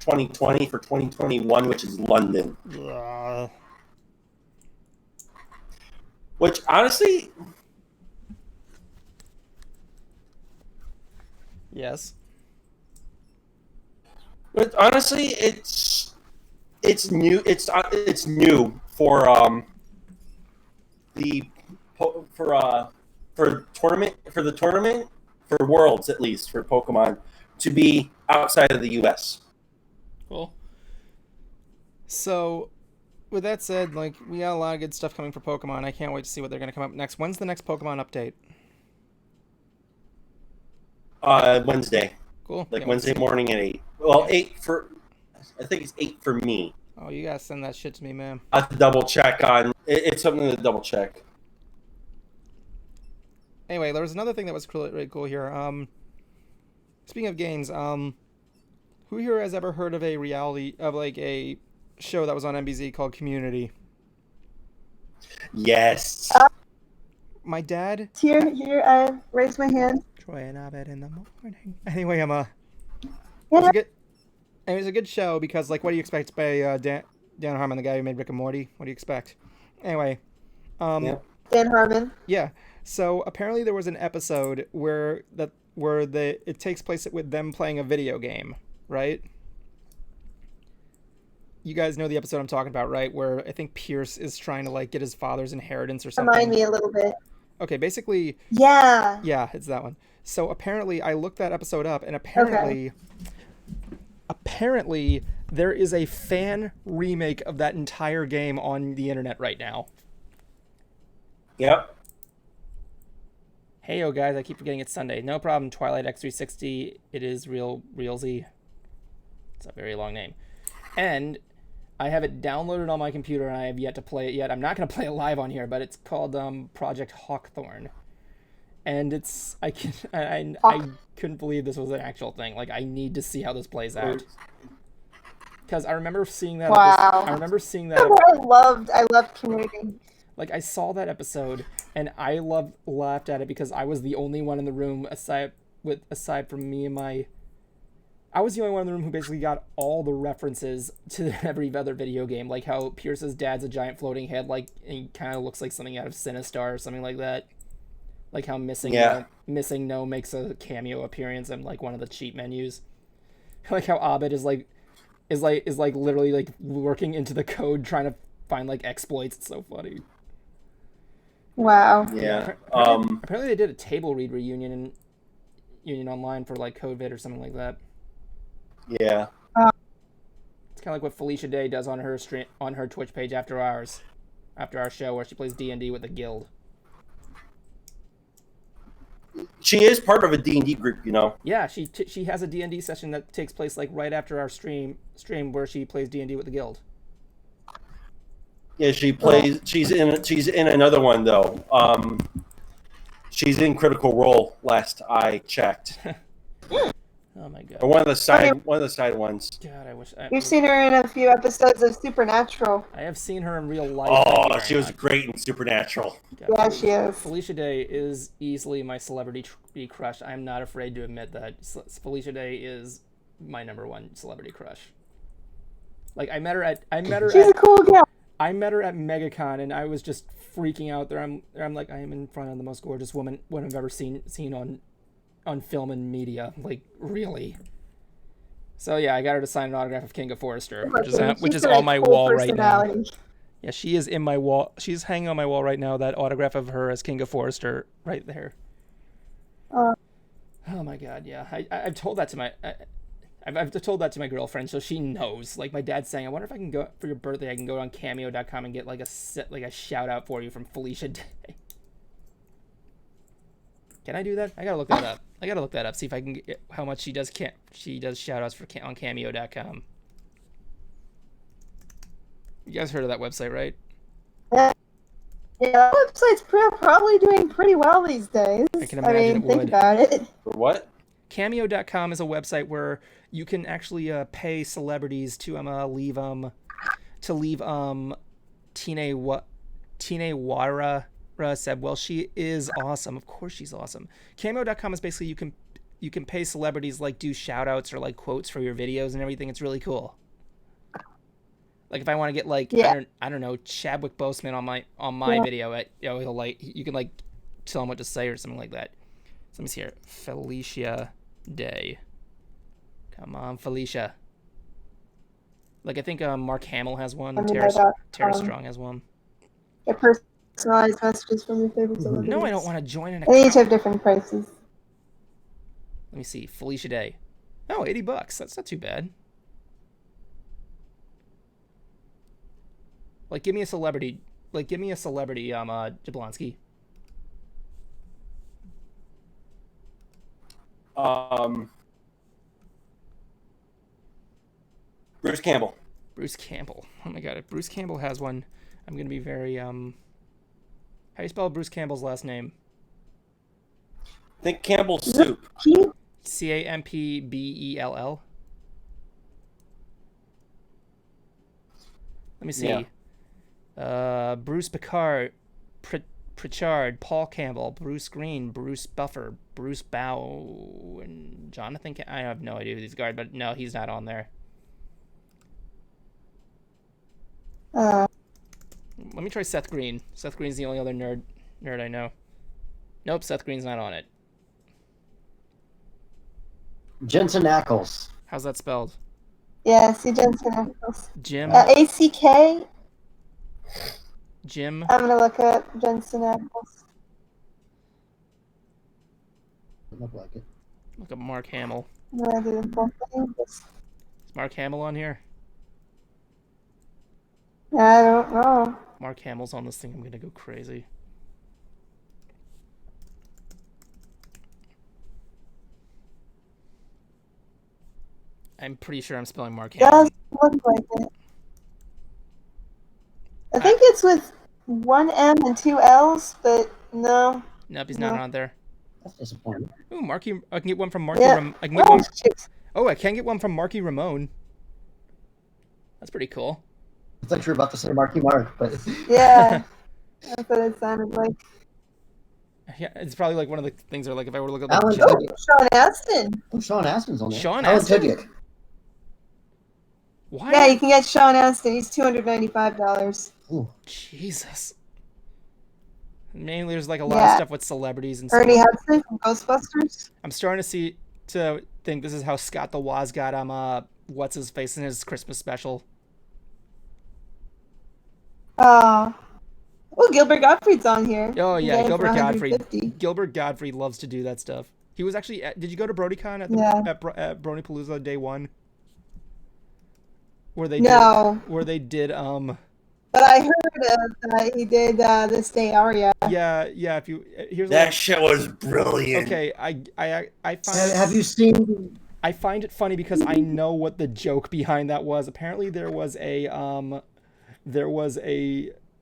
2020 for 2021, which is London. Which honestly, yes. but honestly, it's new. It's new for the tournament for Worlds, at least for Pokemon, to be outside of the U.S. Cool. So, with that said, like, we got a lot of good stuff coming for Pokemon. I can't wait to see what they're going to come up next. When's the next Pokemon update? Wednesday. Cool. Like Can't Wednesday wait to see. morning at 8. Well, 8 for... I think it's 8 for me. Oh, you gotta send that shit to me, man. I have to double check on... It's something to double check. Anyway, there was another thing that was really cool here. Speaking of games, who here has ever heard of a show that was on NBC called Community? Yes. My dad... Here, I raised my hand. Troy and Abed in the morning. Anyway, Yeah. it was a good show because, like, what do you expect by Dan Harmon, the guy who made Rick and Morty? What do you expect? Anyway, Yeah. Dan Harmon. yeah. So apparently there was an episode where it takes place with them playing a video game, right? You guys know the episode I'm talking about, right? Where I think Pierce is trying to like get his father's inheritance or something. Remind me a little bit. Okay, basically, Yeah. yeah, it's that one. So apparently, I looked that episode up, and apparently there is a fan remake of that entire game on the internet right now. Yep. Hey, guys, I keep forgetting it's Sunday. No problem, Twilight X360. It is realzy. It's a very long name. And I have it downloaded on my computer, and I have yet to play it yet. I'm not going to play it live on here, but it's called Project Hawkthorne. And I couldn't believe this was an actual thing. Like, I need to see how this plays out. Because I remember seeing that. Wow. I remember seeing that. I loved Community. Like, I saw that episode, and I laughed at it because I was the only one in the room aside from me and my... I was the only one in the room who basically got all the references to every other video game, like how Pierce's dad's a giant floating head, like, and he kind of looks like something out of Sinistar or something like that. Like how Missing No makes a cameo appearance in like one of the cheat menus. Like how Abed is literally like working into the code trying to find like exploits. It's so funny. Wow. Yeah. Apparently they did a table read reunion in Union Online for like COVID or something like that. Yeah. It's kind of like what Felicia Day does on her stream on her Twitch page after our show, where she plays D&D with the guild. She is part of a D&D group, you know. Yeah, she has a D&D session that takes place like right after our stream where she plays D&D with the guild. Yeah, she plays. She's in another one though. She's in Critical Role. Last I checked. Oh my god. Or one of the side ones. God, I wish You've seen her in a few episodes of Supernatural. I have seen her in real life. Oh, she was great in Supernatural. God, Yeah, she is. Felicia Day is easily my celebrity crush. I'm not afraid to admit that. Felicia Day is my number one celebrity crush. Like I met her She's a cool girl. I met her at Megacon, and I was just freaking out there. I'm like, I am in front of the most gorgeous woman I've ever seen on film and media. Like, really. So yeah, I got her to sign an autograph of King of Forrester, which is on my wall right now. Yeah, she is in my wall. She's hanging on my wall right now. That autograph of her as King of Forrester right there. Oh my God, yeah. I've told that to my I've told that to my girlfriend, so she knows. Like, my dad's saying, I wonder if I can go for your birthday. I can go on Cameo.com and get like a shout out for you from Felicia Day. Can I do that? I gotta look that up. See if I can get how much she does shout outs on Cameo.com. You guys heard of that website, right? Yeah, that website's probably doing pretty well these days. I can imagine it would. Think about it. For what? Cameo.com is a website where you can actually pay celebrities to leave Tine Wara said, well, she is awesome. Of course she's awesome. Cameo.com is basically you can pay celebrities, like, do shout outs or like quotes for your videos and everything. It's really cool. Like, if I want to get like I don't know, Chadwick Boseman on my video, he'll like, you can like tell him what to say or something like that. So let me see here. Felicia Day. Come on, Felicia. Like, I think Mark Hamill has one. Tara Strong has one. Get personalized messages from your favorite celebrities. No, I don't want to join an account. They each have different prices. Let me see. Felicia Day. Oh, $80. That's not too bad. Like, give me a celebrity. Jablonski. Bruce Campbell. Bruce Campbell. Oh my God, if Bruce Campbell has one, I'm gonna be very How do you spell Bruce Campbell's last name? Think Campbell Soup. Campbell. Let me see. Yeah. Bruce Picard, Pritchard, Paul Campbell, Bruce Green, Bruce Buffer, Bruce Bow, and Jonathan. I have no idea who these guys, but no, he's not on there. Let me try Seth Green. Seth Green's the only other nerd I know. Nope, Seth Green's not on it. Jensen Ackles. How's that spelled? Yeah, see Jensen Ackles. Jim. ACK. Jim. I'm gonna look up Jensen Ackles. Look like it. Look up Mark Hamill. I'm gonna do both things. Is Mark Hamill on here? I don't know. Mark Hamill's on this thing. I'm gonna go crazy. I'm pretty sure I'm spelling Mark Hamill. Does look like it. I think it's with one M and two L's, but no. Nope, he's not on there. That's disappointing. Ooh, Marky. I can get one from Marky. Yeah. I can get one. Shit. Oh, I can get one from Marky Ramone. That's pretty cool. I thought you were about to say Marky Mark, but Yeah. That's what it sounded like. Yeah, it's probably like one of the things where, like, if I were to look at Alan like, Tudyk. Sean Astin. Oh, Sean Astin's on there. Sean Alan Astin? Tudyk. Why? Yeah, you can get Sean Astin. He's $295. Ooh. Jesus. Mainly, there's like a lot of stuff with celebrities and Ernie stuff. Hudson from Ghostbusters. I'm starting to think this is how Scott the Woz got what's his face in his Christmas special. Oh, Gilbert Gottfried's on here. Oh You yeah, get it Gilbert for Gottfried. $150. Gilbert Gottfried loves to do that stuff. He was actually. Did you go to BronyCon at Bronypalooza Day 1? Where they did But I heard that he did this day aria. Yeah. If you here's That shit was brilliant. Okay, I find. Have you seen? I find it funny because I know what the joke behind that was. Apparently, there was a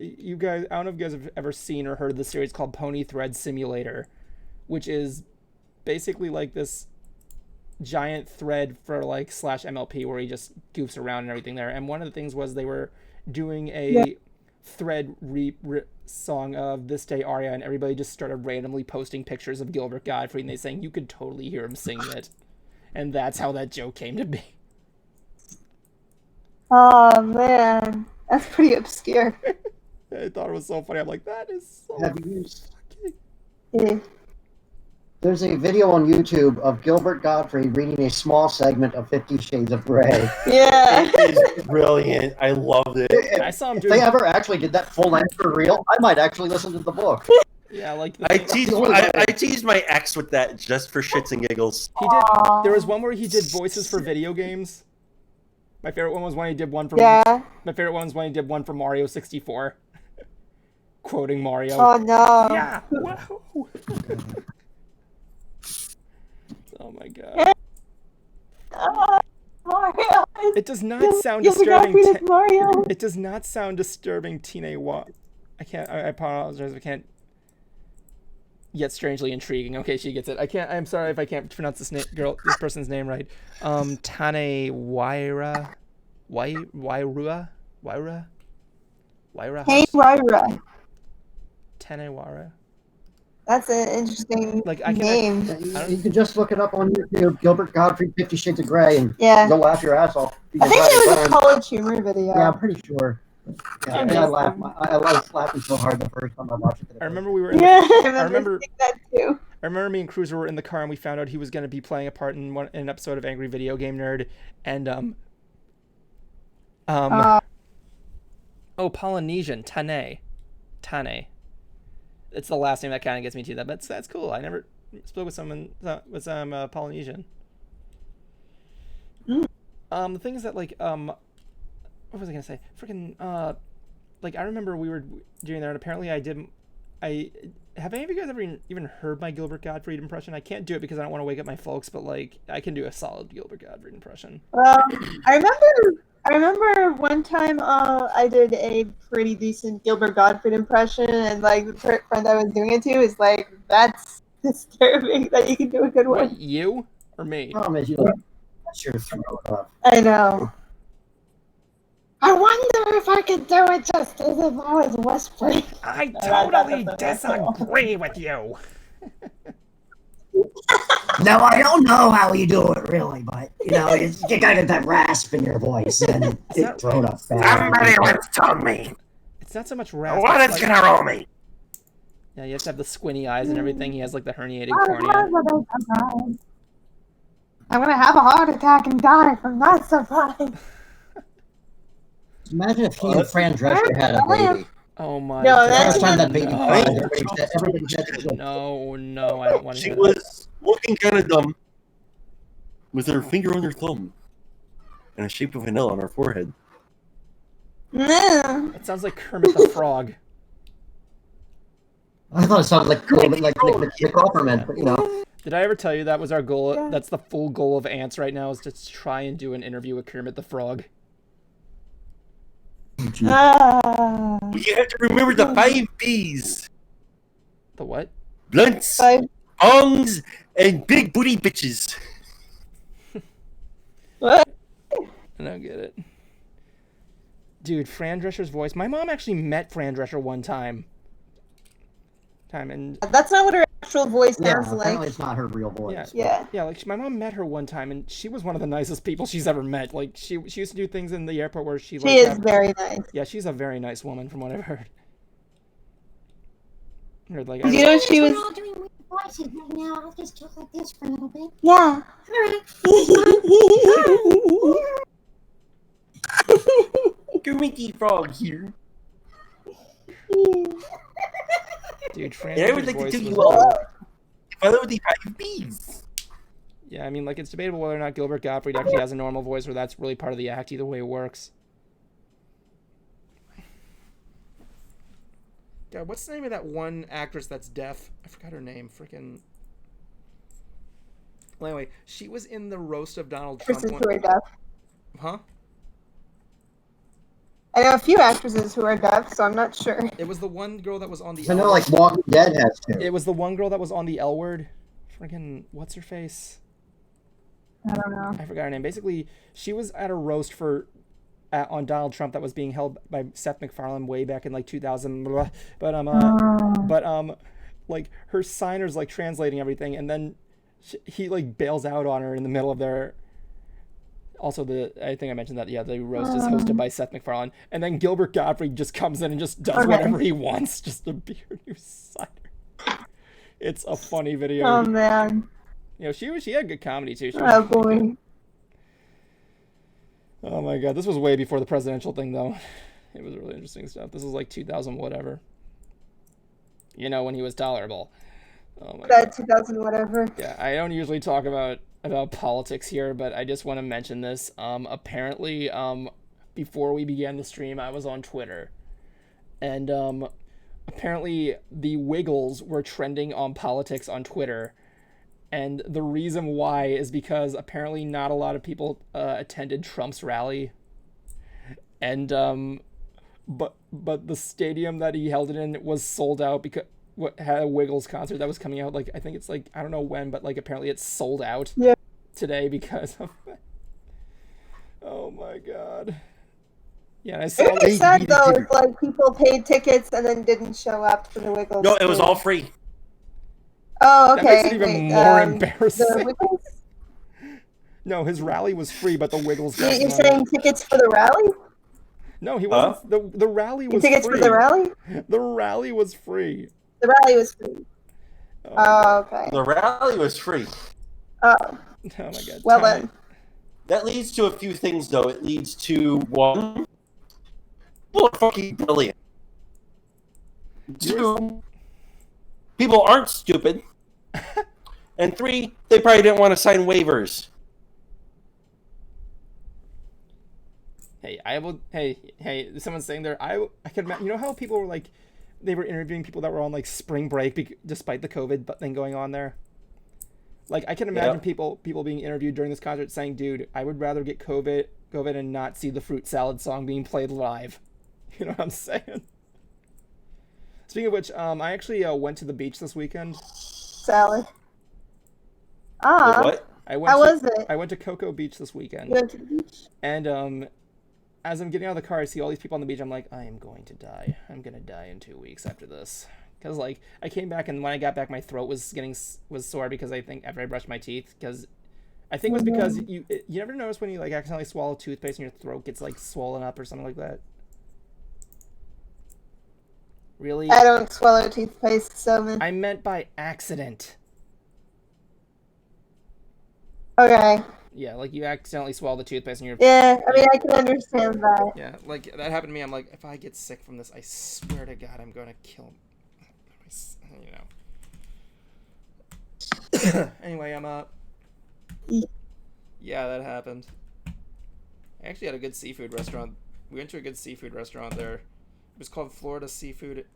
you guys. I don't know if you guys have ever seen or heard of the series called Pony Thread Simulator, which is basically like this giant thread for like /MLP where he just goofs around and everything there. And one of the things was they were doing a thread song of This Day Aria, and everybody just started randomly posting pictures of Gilbert Gottfried, and they saying you could totally hear him sing it. And that's how that joke came to be. Oh man. That's pretty obscure. I thought it was so funny. I'm like, that is so Have you Yeah. There's a video on YouTube of Gilbert Gottfried reading a small segment of 50 Shades of Grey. Yeah. It is brilliant. I loved it. I saw him If doing. they ever actually did that full length for real, I might actually listen to the book. Yeah, like I teased my ex with that just for shits and giggles. he did. There was one where he did voices for video games. My favorite one was when he did one for. Yeah. My favorite one was when he did one for Mario 64. Quoting Mario. Oh no. Yeah. Wow. Oh my god. Mario. It does not sound Gilbert disturbing. Gottfried is Mario. It does not sound disturbing. Teenage what? I can't. I apologize. I can't. Yet strangely intriguing. Okay, she gets it. I can't. I'm sorry if I can't pronounce this this person's name right. Tane Waira, Wairua. Hey, Ryra. Tanewara. That's an interesting Like I can. name. You can just look it up on YouTube, Gilbert Gottfried, 50 Shades of Grey, and Yeah. you'll laugh your ass off. I think it was a college humor video. Yeah, I'm pretty sure. Yeah, I laughed. I was laughing so hard the first time I watched it. I remember we were. In Yeah, the, I remember seeing that too. I remember me and Cruiser were in the car and we found out he was going to be playing a part in an episode of Angry Video Game Nerd, and Polynesian Tane. It's the last name that kind of gets me to that, but that's cool. I never spoke with someone with Polynesian. The thing is that like what was I gonna say? Freaking like I remember we were doing there, and apparently I have any of you guys ever even heard my Gilbert Gottfried impression? I can't do it because I don't want to wake up my folks, but like I can do a solid Gilbert Gottfried impression. I remember one time I did a pretty decent Gilbert Gottfried impression, and like the friend I was doing it to is like, that's disturbing that you can do a good one. What, you or me? Problem is, you like, that's your throat up. I know. I wonder if I could do it just as if I was whispering. I totally disagree with you. No, I don't know how you do it really, but you know, you gotta get that rasp in your voice and get thrown up fast. Somebody once told me. It's not so much rap. What it's is like, gonna roll me? Yeah, you have to have the squinty eyes and everything. He has like the herniated cornea. I'm gonna have a heart attack and die from that surprise. Imagine if he and Fran Drescher had a baby. Oh my No, god. The that's first time that no. baby cried, everybody said, No, I don't want to She hear was looking kind of dumb with her finger on her thumb and a shape of vanilla on her forehead. No. that. It sounds like Kermit the Frog. I thought it sounded like a little bit like Nick Offerman, but you know. Did I ever tell you that was our goal? Yeah. That's the full goal of Ants right now, is to try and do an interview with Kermit the Frog. You have to remember the 5 B's. The what? Blunts, Five. bongs, and big booty bitches. What? I don't get it. Dude, Fran Drescher's voice. My mom actually met Fran Drescher one time. And That's not what her actual voice Yeah, sounds apparently like. it's not her real voice. Yeah. yeah, like my mom met her one time, and she was one of the nicest people she's ever met. Like she used to do things in the airport where she like She is had- very nice. Yeah, she's a very nice woman from what I've heard. Heard, like, You know, she was. We're all doing weird voices right now. I'll just talk like this for a little bit. Yeah. Kermit the Frog here. dude, Fran And I would Drescher's like to voice tell you was- all, follow the 5 B's. Yeah, I mean, like, it's debatable whether or not Gilbert Gottfried actually has a normal voice, or that's really part of the act. Either way, it works. God, what's the name of that one actress that's deaf? I forgot her name. Freaking. Well, anyway, she was in the roast of Donald Trump. Actresses who are deaf. Huh? I know a few actresses who are deaf, so I'm not sure. It was the one girl that was on the. I know, like Walking Dead has to. It was the one girl that was on the L Word. Freaking, what's her face? I don't know. I forgot her name. Basically, she was at a roast on Donald Trump that was being held by Seth MacFarlane way back in like 2000. Blah, but like her signer's like translating everything, and then he like bails out on her in the middle of their. Also, I think I mentioned that, the roast is hosted by Seth MacFarlane. And then Gilbert Gottfried just comes in and just does whatever he wants. Just a beer new cider. It's a funny video. Oh, man. She had good comedy, too. Oh, boy. Oh, my God. This was way before the presidential thing, though. It was really interesting stuff. This was like 2000 whatever. When he was tolerable. Oh, my God. 2000 whatever. Yeah, I don't usually talk about politics here, but I just want to mention this. Apparently, before we began the stream, I was on Twitter, and apparently the Wiggles were trending on politics on Twitter, and the reason why is because apparently not a lot of people attended Trump's rally, and but the stadium that he held it in was sold out because had a Wiggles concert that was coming out, I think it's I don't know when, but apparently it's sold out today because of that. Oh my God. Yeah, I saw It's sad though if people paid tickets and then didn't show up for the Wiggles. No, it was all free. Oh, okay. That makes it even more embarrassing. The Wiggles? No, his rally was free, but the Wiggles. You're saying tickets for the rally? No, he wasn't. The rally was tickets free. For the rally? The rally was free. The rally was free. Oh, okay. The rally was free. Oh. Oh my God. Well then. That leads to a few things, though. It leads to, one, people are fucking brilliant. Two, people aren't stupid. And three, they probably didn't want to sign waivers. Hey, someone's saying there, I can imagine, how people were they were interviewing people that were on spring break despite the COVID thing going on there. I can imagine people being interviewed during this concert saying, dude, I would rather get COVID and not see the fruit salad song being played live. You know what I'm saying? Speaking of which, I actually went to the beach this weekend. Salad. Ah. What? How was it? I went to Cocoa Beach this weekend. You went to the beach? And as I'm getting out of the car, I see all these people on the beach. I'm like, I am going to die. I'm going to die in 2 weeks after this. Because, I came back, and when I got back, my throat was sore because I think after I brushed my teeth. Because I think it was because you never notice when you, accidentally swallow toothpaste and your throat gets, swollen up or something like that? Really? I don't swallow toothpaste, so... I meant by accident. Okay. Yeah, you accidentally swallow the toothpaste and you're... Yeah, I mean, I can understand that. Yeah, that happened to me. I'm like, if I get sick from this, I swear to God, I'm going to kill... Anyway, yeah, that happened. I actually had a good seafood restaurant. We went to a good seafood restaurant there. It was called Florida Seafood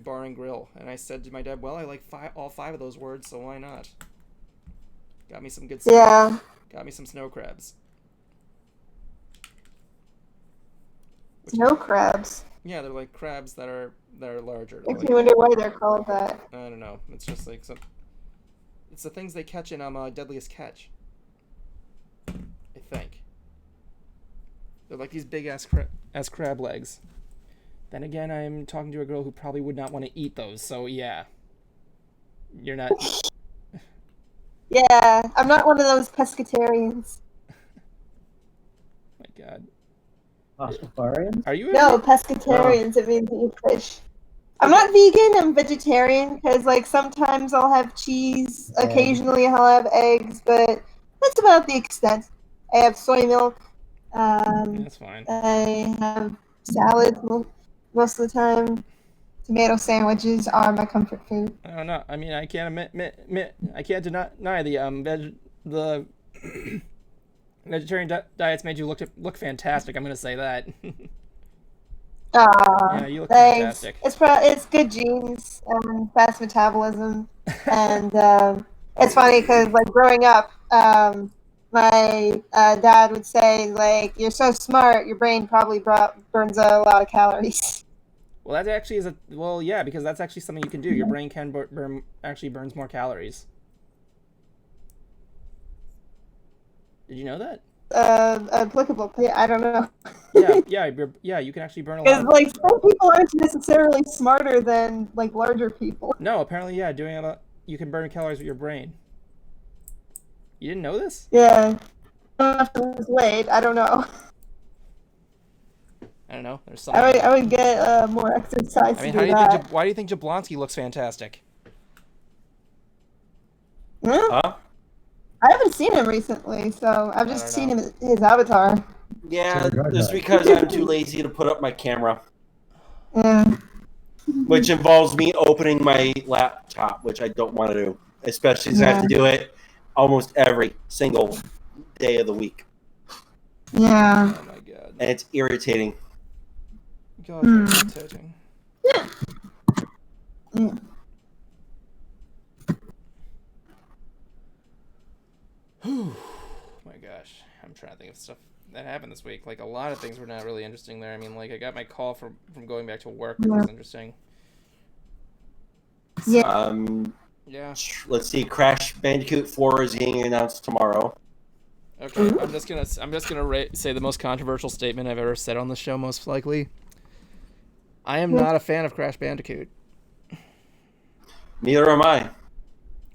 Bar and Grill. And I said to my dad, well, I like all 5 of those words, so why not? Got me some good stuff. Yeah. Got me some snow crabs. Snow crabs? Yeah, they're crabs that are larger. Makes me wonder why they're called that. I don't know. It's just it's the things they catch in Deadliest Catch. I think. They're these big ass crab legs. Then again, I'm talking to a girl who probably would not want to eat those, so yeah. You're not... Yeah, I'm not one of those pescatarians. My God. Pastafarians? Are you? No, pescatarians. It means eat fish. I'm not vegan. I'm vegetarian because, sometimes I'll have cheese. Occasionally, I'll have eggs, but that's about the extent. I have soy milk. That's fine. I have salad most of the time. Tomato sandwiches are my comfort food. I don't know. I mean, I can't I can't deny the vegetarian diets made you look fantastic. I'm gonna say that. Yeah, you look thanks. fantastic. It's good genes and fast metabolism, and it's funny because growing up, my dad would say you're so smart, your brain probably burns a lot of calories. Well, that actually is yeah, because that's actually something you can do. Your brain can burns more calories. Did you know that? Applicable. Yeah, I don't know. yeah, you can actually burn a lot. Because some people aren't necessarily smarter than larger people. No, apparently, yeah, you can burn calories with your brain. You didn't know this? Yeah. have to lose weight. I don't know. I don't know. There's something. I would get more exercise I mean, to how do do you that. think? Why do you think Jablonski looks fantastic? Hmm? Huh? I haven't seen him recently, so I've I just don't seen know. him his avatar. Yeah, So you're it's right. because I'm too lazy to put up my camera, Yeah. which involves me opening my laptop, which I don't want to do, especially since I have to do it almost every single day of the week, Yeah. Oh my god. and it's irritating. God, that's irritating. Yeah. Whew. My gosh, I'm trying to think of stuff that happened this week. Like a lot of things were not really interesting there. I mean, like I got my call from going back to work, which was interesting. Yeah. Yeah. Let's see, Crash Bandicoot 4 is being announced tomorrow. Okay, I'm just gonna say the most controversial statement I've ever said on the show. Most likely, I am not a fan of Crash Bandicoot. Neither am I.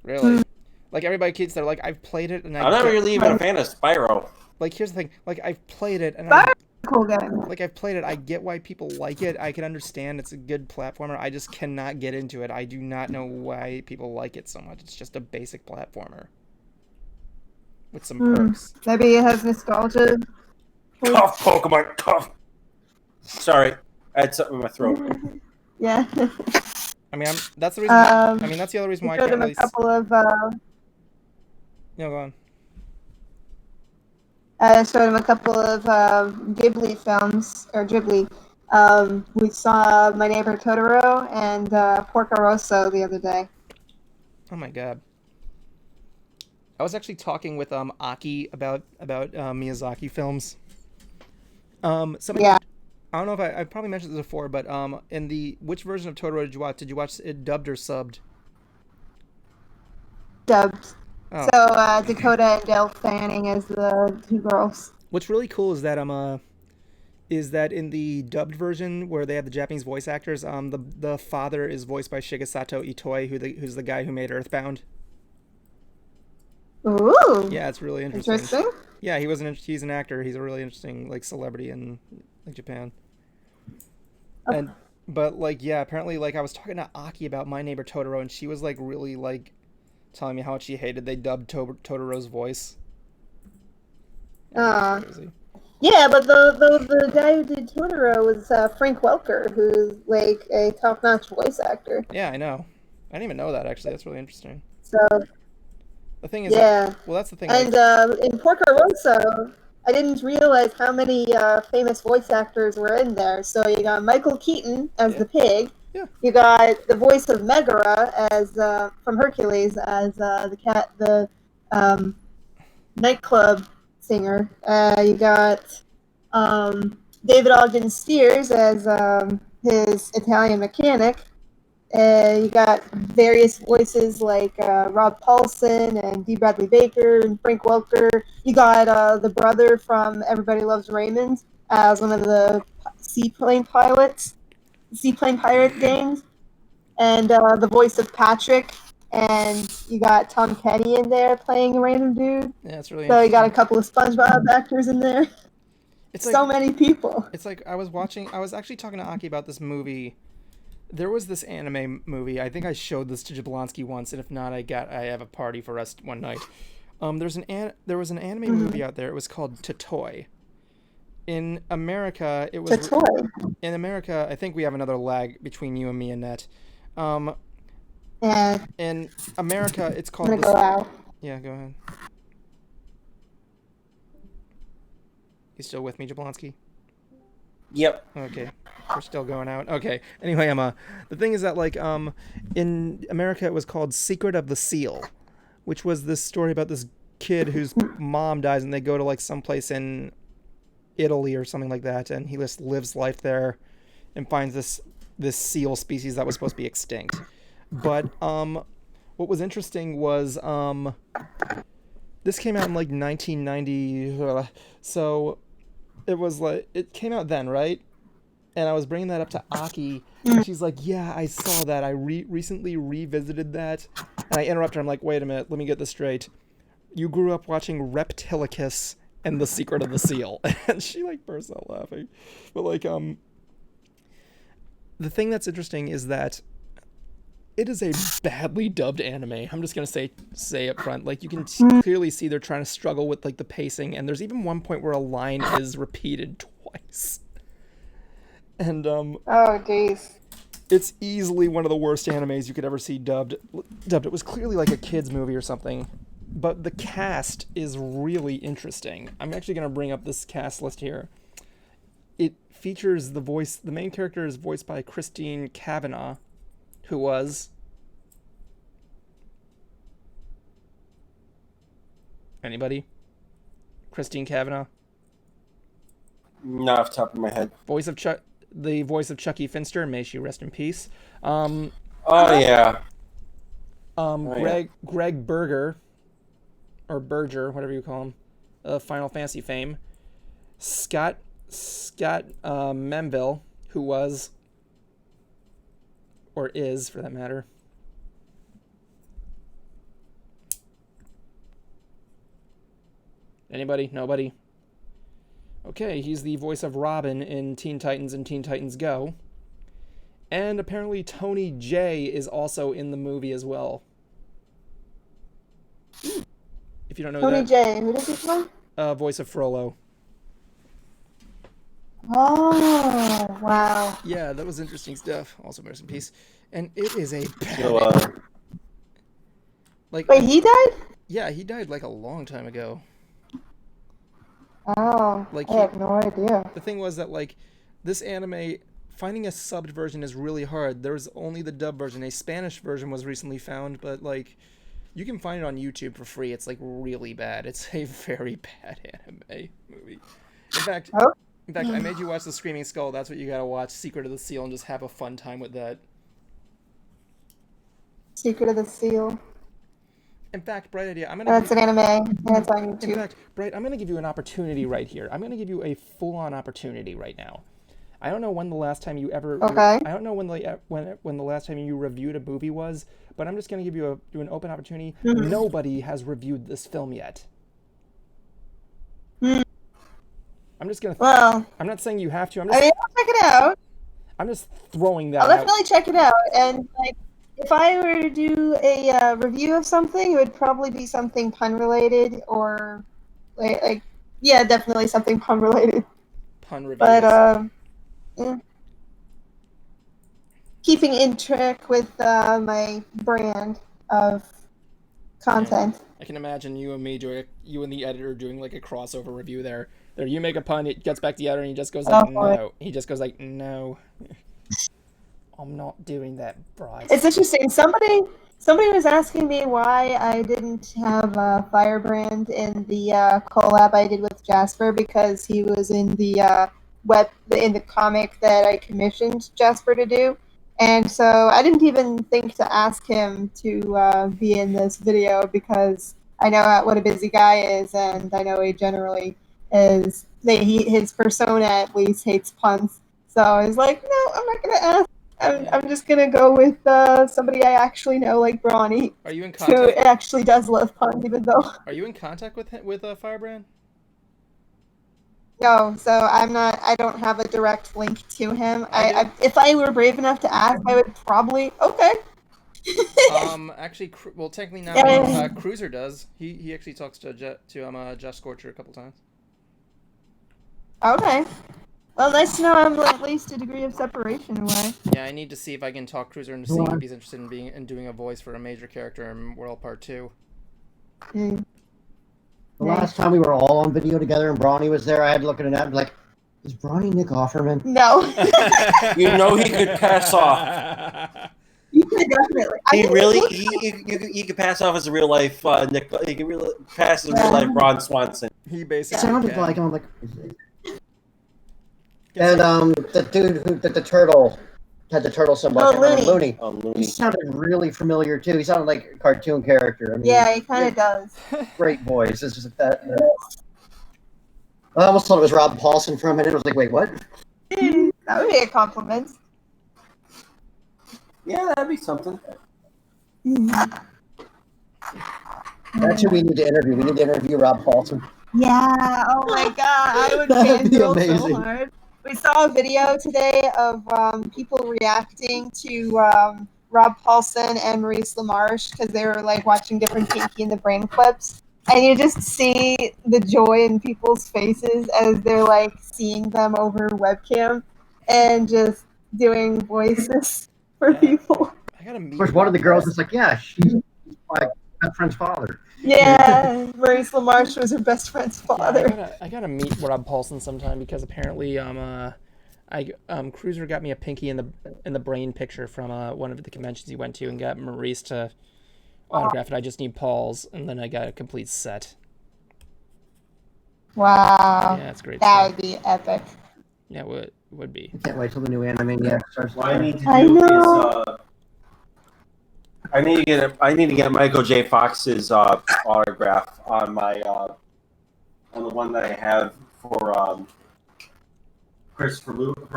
Really, like everybody keeps, they're like, I've played it and I'm not really even a fan of Spyro. Like here's the thing, like I've played it and Spyro's a cool game. like I've played it. I get why people like it. I can understand it's a good platformer. I just cannot get into it. I do not know why people like it so much. It's just a basic platformer with some perks. Maybe it has nostalgia. Tough Pokemon, tough. Sorry, I had something in my throat. Yeah. I mean, that's the reason. I mean, that's the other reason why I showed can't him a really. couple of. Go on. I showed him a couple of Ghibli films or Ghibli. We saw My Neighbor Totoro and Porco Rosso the other day. Oh my god. I was actually talking with Aki about Miyazaki films. Somebody, Yeah. I don't know if I probably mentioned this before, but in the which version of Totoro did you watch? Did you watch it dubbed or subbed? Dubbed. Oh. So Dakota and Dale Fanning as the two girls. What's really cool is that in the dubbed version where they have the Japanese voice actors, the father is voiced by Shigesato Itoi, who's the guy who made Earthbound. Ooh. Yeah, it's really interesting. Interesting. Yeah, he's an actor. He's a really interesting like celebrity in like Japan. Oh. But like yeah, apparently like I was talking to Aki about My Neighbor Totoro, and she was like really like telling me how much she hated they dubbed Totoro's voice. Crazy. Yeah, but the guy who did Totoro was Frank Welker, who's like a top-notch voice actor. Yeah, I know. I didn't even know that actually. That's really interesting. So the thing is, yeah. That's the thing. And in Porco Rosso, I didn't realize how many famous voice actors were in there. So you got Michael Keaton as the pig. Yeah. You got the voice of Megara as from Hercules as the nightclub singer. You got David Ogden Stiers as his Italian mechanic. You got various voices like Rob Paulson and D. Bradley Baker and Frank Welker. You got the brother from Everybody Loves Raymond as one of the seaplane pirate gangs, and the voice of Patrick. And you got Tom Kenny in there playing a random dude. Yeah, it's really. So you got a couple of SpongeBob actors in there. It's so many people. It's like I was actually talking to Aki about this movie. There was this anime movie. I think I showed this to Jablonski once, and if not, I have a party for us one night. There was an anime movie out there. It was called Totoi. In America, it was Totoi. In America, I think we have another lag between you and me and Net. Yeah. In America, it's called. I'm gonna go out. Yeah, go ahead. You still with me, Jablonski? Yep. Okay. We're still going out. Okay. Anyway, Emma, the thing is that like in America it was called Secret of the Seal, which was this story about this kid whose mom dies and they go to like someplace in Italy or something like that, and he just lives life there and finds this seal species that was supposed to be extinct. But what was interesting was this came out in like 1990, so it was like it came out then, right? And I was bringing that up to Aki, and she's like, yeah, I saw that. I recently revisited that. And I interrupted her. I'm like, wait a minute, let me get this straight. You grew up watching Reptilicus and The Secret of the Seal. And she like bursts out laughing. But like the thing that's interesting is that it is a badly dubbed anime. I'm just gonna say up front, like you can clearly see they're trying to struggle with like the pacing, and there's even one point where a line is repeated twice. And Oh, jeez. it's easily one of the worst animes you could ever see dubbed. It was clearly like a kids movie or something. But the cast is really interesting. I'm actually gonna bring up this cast list here. It features the main character is voiced by Christine Cavanaugh, who was anybody? Christine Cavanaugh? Not off the top of my head. The voice of Chucky Finster, may she rest in peace. Oh yeah. Greg Berger, or Berger, whatever you call him, Final Fantasy fame. Scott Menville, who was, or is for that matter. Anybody? Nobody? Okay, he's the voice of Robin in Teen Titans and Teen Titans Go. And apparently Tony J is also in the movie as well. If you don't know Tony that. J. Who does he play? Voice of Frollo. Oh, wow. Yeah, that was interesting stuff. Also, rest in peace. And it is a bad... So, like, Wait, he died? yeah, he died like a long time ago. Oh, Like, I have no idea. The thing was that, like, this anime, finding a subbed version is really hard. There's only the dub version. A Spanish version was recently found, but, like, you can find it on YouTube for free. It's, like, really bad. It's a very bad anime movie. In fact, I made you watch The Screaming Skull. That's what you gotta watch, Secret of the Seal, and just have a fun time with that. Secret of the Seal. In fact, bright idea. That's an anime. That's on YouTube. In fact, Bright, I'm going to give you an opportunity right here. I'm going to give you a full-on opportunity right now. I don't know when the last time you ever... Okay. I don't know when the last time you reviewed a movie was, but I'm just going to give you an open opportunity. Mm-hmm. Nobody has reviewed this film yet. Mm. I'm just going to... Well... I'm not saying you have to. I'll check it out. I'm just throwing that I'll out. definitely check it out. And, like, if I were to do a review of something, it would probably be something pun-related or... Like, yeah, definitely something pun-related. Pun reviews. But, yeah. Keeping in track with my brand of content. Yeah. I can imagine you and me you and the editor doing like a crossover review there. There, you make a pun, it gets back to the editor, and he just goes like, no. He just goes like, no. I'm not doing that, Bryce. It's interesting. Somebody was asking me why I didn't have Firebrand in the collab I did with Jasper, because he was in the in the comic that I commissioned Jasper to do, and so I didn't even think to ask him to be in this video, because I know what a busy guy is, and I know he generally is. His persona at least hates puns, so I was like, no, I'm not gonna ask. I'm just gonna go with somebody I actually know, like Brawny. Are you in contact? Who actually does love puns, even though. Are you in contact with Firebrand? No, so I'm not. I don't have a direct link to him. If I were brave enough to ask, I would probably. Okay. Actually, well, technically now, Cruiser does. He actually talks to Josh Scorcher a couple times. Okay. Well, nice to know I'm at least a degree of separation away. Yeah, I need to see if I can talk Cruiser into seeing if he's interested in doing a voice for a major character in World Part 2. Mm. The last time we were all on video together and Brawny was there, I had to look at it and be like, is Brawny Nick Offerman? No. You know he could pass off. Definitely. He could pass off as a real life Nick. He could really pass as a real life Ron Swanson. He It basically sounded like I'm like. And the dude who did the turtle had the turtle so much. Looney. Looney. He sounded really familiar too. He sounded like a cartoon character. I mean, Yeah, he kind of does. Great voice. It's just that. I almost thought it was Rob Paulson for a minute. I was like, wait, what? That would be a compliment. Yeah, that'd be something. That's who we need to interview. We need to interview Rob Paulson. Yeah. Oh my god, I would That'd be fangirl amazing. so hard. We saw a video today of people reacting to Rob Paulson and Maurice LaMarche because they were like watching different Pinky and the Brain clips, and you just see the joy in people's faces as they're like seeing them over webcam and just doing voices for Yeah. people. I gotta meet. Of course, one of the girls was like, "Yeah, she's my best friend's father." Yeah, Maurice LaMarche was her best friend's Yeah, father. I gotta meet Rob Paulson sometime because apparently Cruiser got me a Pinky in the Brain picture from one of the conventions he went to and got Maurice to autograph it. I just need Paul's, and then I got a complete set. Wow. Yeah, it's great That stuff. would be epic. Yeah, it would be. I can't wait till the new Animaniacs starts. What I need to I do know. is I need to get Michael J. Fox's autograph on my on the one that I have for Christopher Luke.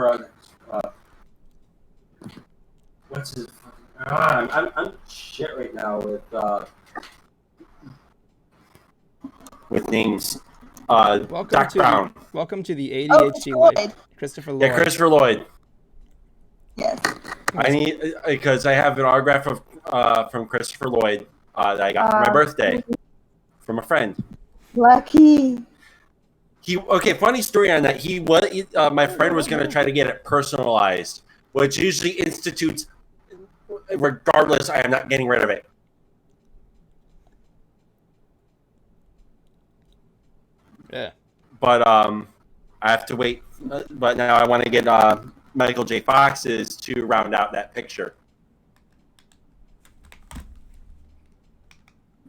What's his? I'm shit right now with names. Doc Brown. Welcome to the Oh, ADHD life, Lloyd. Christopher Lloyd. Yeah, Christopher Lloyd. Yes. I need because I have an autograph from Christopher Lloyd that I got for my birthday from a friend. Lucky. Funny story on that. My friend was going to try to get it personalized, which usually institutes, regardless, I am not getting rid of it. Yeah. But I have to wait. But now I want to get Michael J. Fox's to round out that picture.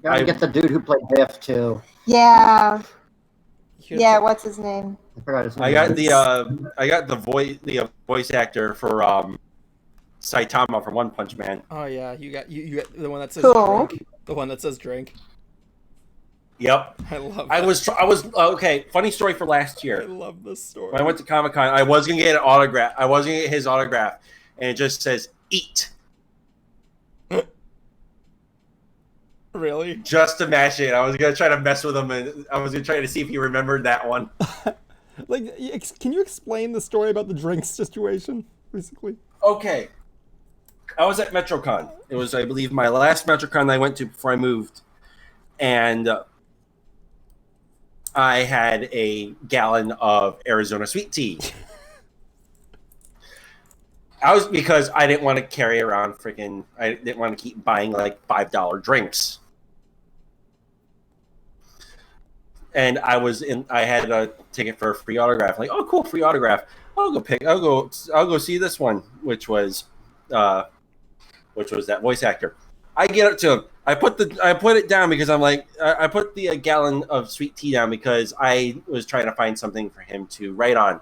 Gotta get the dude who played Biff too. Yeah. Yeah, what's his name? I forgot his name. I got the voice actor for Saitama from One Punch Man. Oh yeah, you got the one that says Cool. drink. The one that says drink. Yep. I love. I was okay. Funny story for last I year. love this story. When I went to Comic-Con, I was gonna get an autograph. I was gonna get his autograph, and it just says "eat." Really? Just to match it. I was gonna try to mess with him, and I was gonna try to see if he remembered that one. Like, can you explain the story about the drinks situation, basically? Okay. I was at MetroCon. It was, I believe, my last MetroCon that I went to before I moved, and I had a gallon of Arizona sweet tea. Because I didn't want to carry around I didn't want to keep buying like $5 drinks. And I had a ticket for a free autograph. Like, oh, cool, free autograph. I'll go see this one, which was that voice actor. I get up to him. I put it down because I'm like, I put the gallon of sweet tea down because I was trying to find something for him to write on.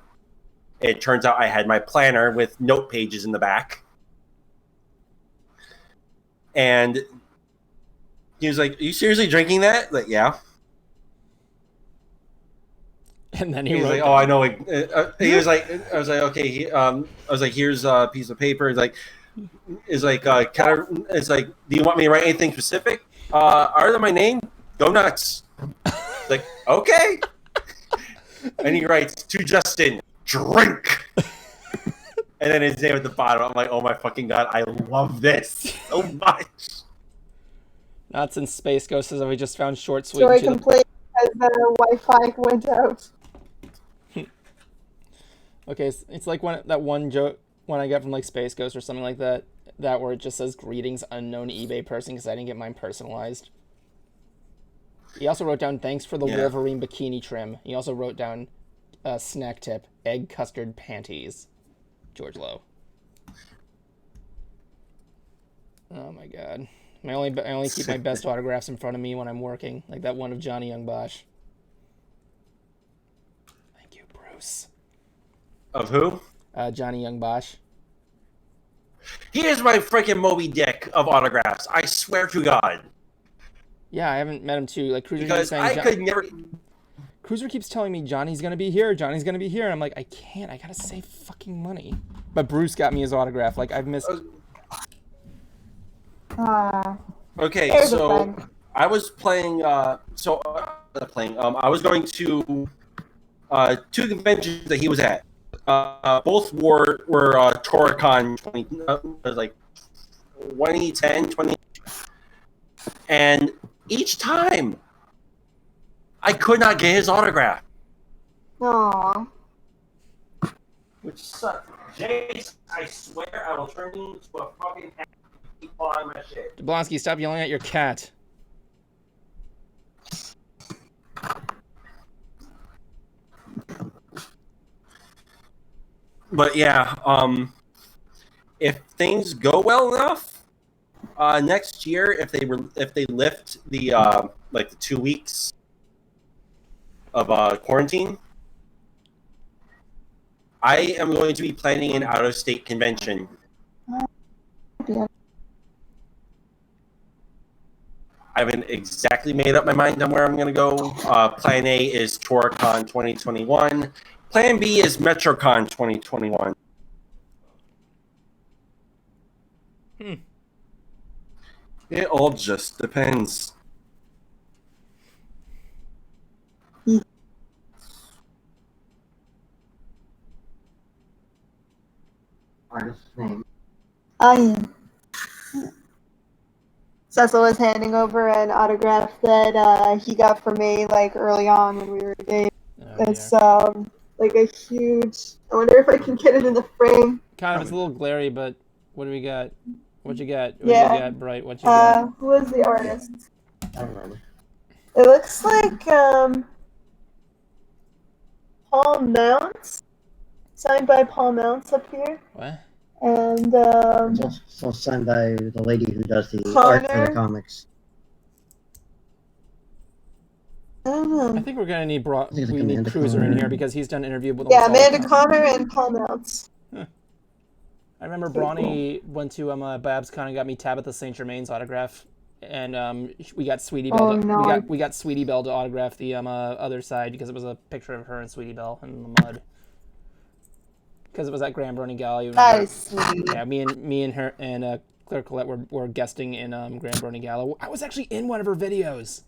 It turns out I had my planner with note pages in the back. And he was like, "Are you seriously drinking that?" Like, yeah. And then He was like, "Oh, I know." He was like, "I was like, okay." I was like, "Here's a piece of paper." He's like, It's like, "Do you want me to write anything specific? Other than my name, go nuts." Like, okay. And he writes to Justin, "Drink." And then his name at the bottom. I'm like, oh my fucking god, I love this so much. Not since Space Ghost says we just found short sweet. Story complete as the Wi-Fi went out. Okay, it's like that one joke when I got from like Space Ghost or something like that where it just says "Greetings, unknown eBay person" because I didn't get mine personalized. He also wrote down "Thanks for the Wolverine bikini trim." He also wrote down snack tip: egg custard panties. George Lowe. Oh my god. I only keep my best autographs in front of me when I'm working, like that one of Johnny Young Bosch. Thank you, Bruce. Of who? Johnny Young Bosch. He is my freaking Moby-Dick of autographs. I swear to God. Yeah, I haven't met him too. Like Cruiser because saying, I could never. Cruiser keeps telling me Johnny's gonna be here. Johnny's gonna be here. And I'm like, I can't. I gotta save fucking money. But Bruce got me his autograph. Like I've missed. Ah. Okay, There's a so friend. I was playing. playing. I was going to 2 conventions that he was at. Both were Toricon 20, like 2010, 20, and each time I could not get his autograph. Aww. Which sucks. Jace, I swear I will turn you into a fucking cat and keep on my shit. Jablonski, stop yelling at your cat. But yeah, if things go well enough, next year, if they lift the like the 2 weeks of quarantine, I am going to be planning an out-of-state convention. Yeah. I haven't exactly made up my mind on where I'm going to go. Plan A is Toricon 2021. Plan B is MetroCon 2021. It all just depends. Artist's name. I am. Cecil was handing over an autograph that he got for me like early on when we were dating. It's like a huge. I wonder if I can get it in the frame. Kind of, it's a little glary, but what do we got? What you got? What Yeah. you got, Bright? What you got? Who is the artist? I don't remember. It looks like Paul Mounts, signed by Paul Mounts up here, What? and It's also signed by the lady who does the art for Connor? the comics. I don't know. I think we're gonna need think it's like we need Amanda Cruiser in Connor. here because he's done interview with Yeah, almost all the Amanda time. Connor and Paul Mounts. I remember Bronny went to Babs Con and got me Tabitha St. Germain's autograph, and we got Sweetie Belle. Oh, no. We got Sweetie Belle to autograph the other side because it was a picture of her and Sweetie Belle in the mud. Because it was at Grand Brony Gala. That is sweet. Yeah, me and her and Claire Collette were guesting in Grand Brony Gala. I was actually in one of her videos.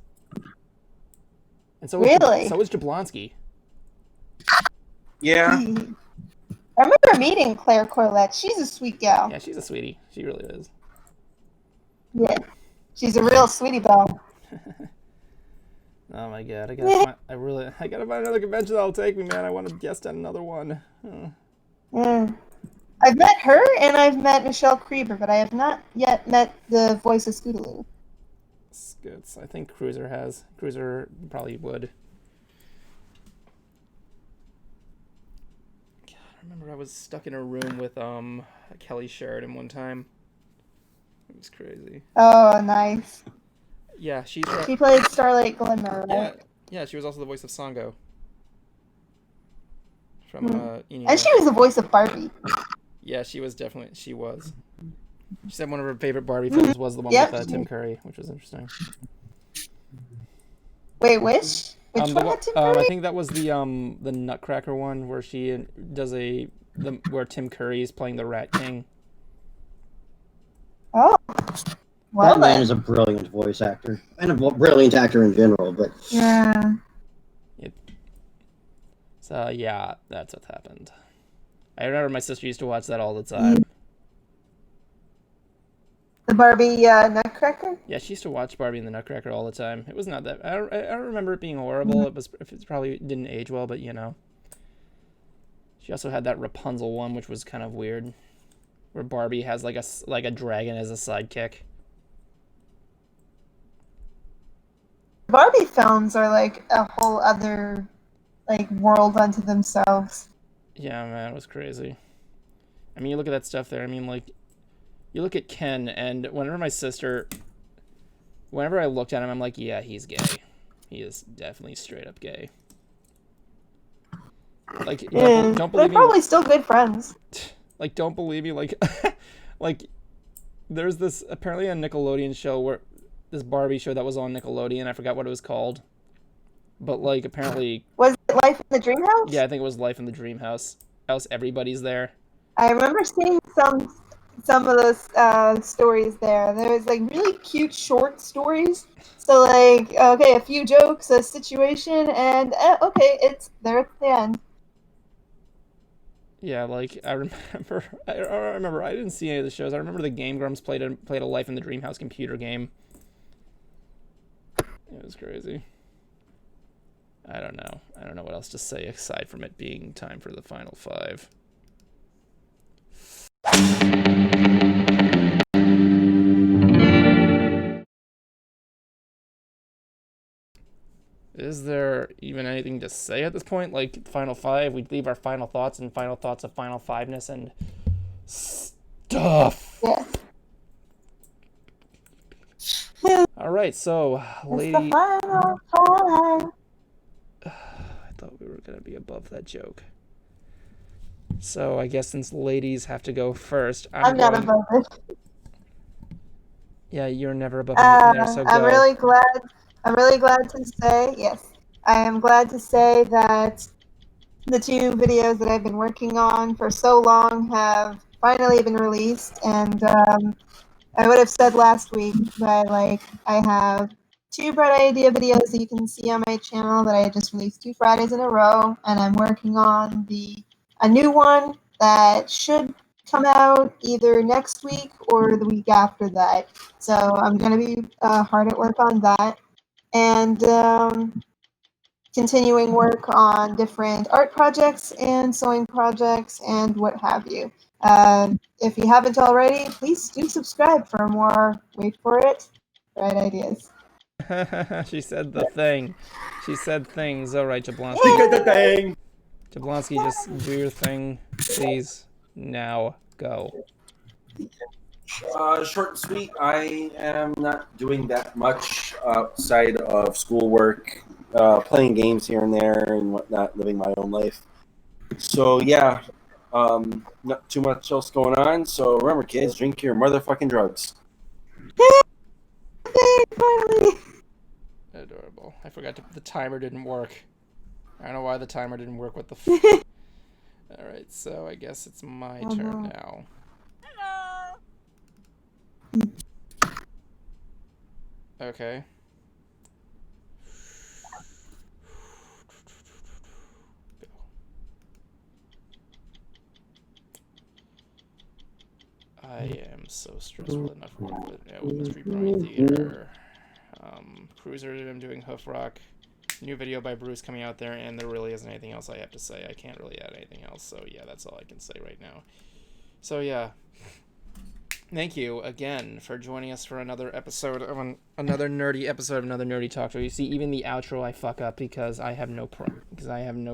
And so Really? so was Jablonski. Yeah. I remember meeting Claire Corlett. She's a sweet gal. Yeah, she's a sweetie. She really is. Yeah. She's a real sweetie belle. Oh my god, I gotta find another convention that'll take me, man. I want to guest at another one. Yeah. I've met her and I've met Michelle Krieber, but I have not yet met the voice of Scootaloo. Scoots. I think Cruiser has. Cruiser probably would. God, I remember I was stuck in a room with Kelly Sheridan one time. It was crazy. Oh, nice. Yeah, she played Starlight Glimmer, right? Yeah, she was also the voice of Sango. From And she was the voice of Barbie. Yeah, she was. She said one of her favorite Barbie films was the one with Tim Curry, which was interesting. Wait, which one had Tim Curry? I think that was the Nutcracker one where she does where Tim Curry is playing the Rat King. Oh. Well, that man is a brilliant voice actor. And a brilliant actor in general, but... Yeah. So, yeah, that's what happened. I remember my sister used to watch that all the time. The Barbie Nutcracker? Yeah, she used to watch Barbie and the Nutcracker all the time. It was not that... I don't remember it being horrible. It probably didn't age well, but, you know. She also had that Rapunzel one, which was kind of weird. Where Barbie has like a dragon as a sidekick. Barbie films are like a whole other like world unto themselves. Yeah, man, it was crazy. I mean, you look at that stuff there. I mean, like, you look at Ken, and whenever I looked at him, I'm like, yeah, he's gay. He is definitely straight up gay. Like, don't believe They're probably still good friends. Like, don't believe me. Like, like, there's this apparently a Nickelodeon show where this Barbie show that was on Nickelodeon. I forgot what it was called, but like apparently was it Life in the Dream House? Yeah, I think it was Life in the Dream House. Everybody's there. I remember seeing some some of those stories there. There was like really cute short stories. So like, okay, a few jokes, a situation, and okay, it's there at the end. Yeah, like I remember. I didn't see any of the shows. I remember the Game Grumps played a Life in the Dreamhouse computer game. It was crazy. I don't know. I don't know what else to say aside from it being time for the final five. Is there even anything to say at this point? Like, final five, we'd leave our final thoughts and final thoughts of final fiveness and stuff. Yeah. All right, so, lady. It's the final five. I thought we were going to be above that joke. So, I guess since ladies have to go first, I'm not above it. Yeah, you're never above anything there, so go. I'm really glad to say, yes, I am glad to say that the two videos that I've been working on for so long have finally been released, and I would have said last week, but like I have two Bright Idea videos that you can see on my channel that I just released 2 Fridays in a row, and I'm working on a new one that should come out either next week or the week after that. So I'm going to be hard at work on that, and continuing work on different art projects and sewing projects and what have you. If you haven't already, please do subscribe for more, wait for it, Bright Ideas. She said the thing. She said things. All right, Jablonski. The thing. Jablonski, just do your thing, please. Now, go. Short and sweet. I am not doing that much outside of schoolwork, playing games here and there and whatnot, living my own life. So yeah, not too much else going on. So remember, kids, drink your motherfucking drugs. Adorable. I forgot the timer didn't work. I don't know why the timer didn't work. What the All right, so I guess it's my turn now. Okay. I am so stressed with enough work with Mystery Brony Theater. Cruiser, I'm doing Hoof Rock. New video by Bruce coming out there, and there really isn't anything else I have to say. I can't really add anything else, so yeah, that's all I can say right now. So yeah, thank you again for joining us for another episode of another nerdy episode of another nerdy talk show. You see, even the outro I fuck up because I have no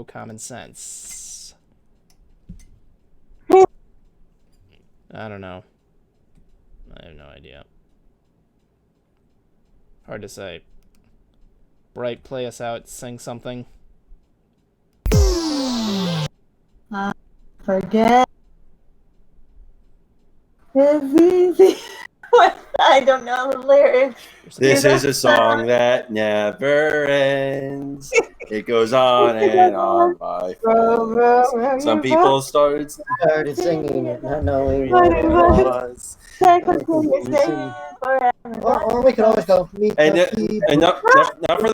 common sense. I don't know. I have no idea. Hard to say. Bright, play us out. Sing something. Forget is easy. I don't know the lyrics. This is a song that never ends. It goes on and on, my friends. Some people started singing it, not knowing what what it it was. was. Or we could always go. And not for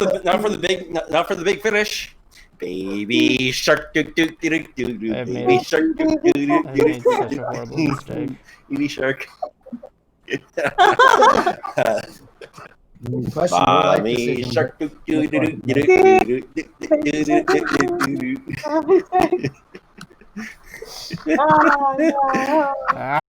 the big finish. Baby shark, do do do do do do. Baby shark, do do do I made such a horrible do. mistake. Baby shark. Mommy shark, do do do do do do do do do. Oh, no.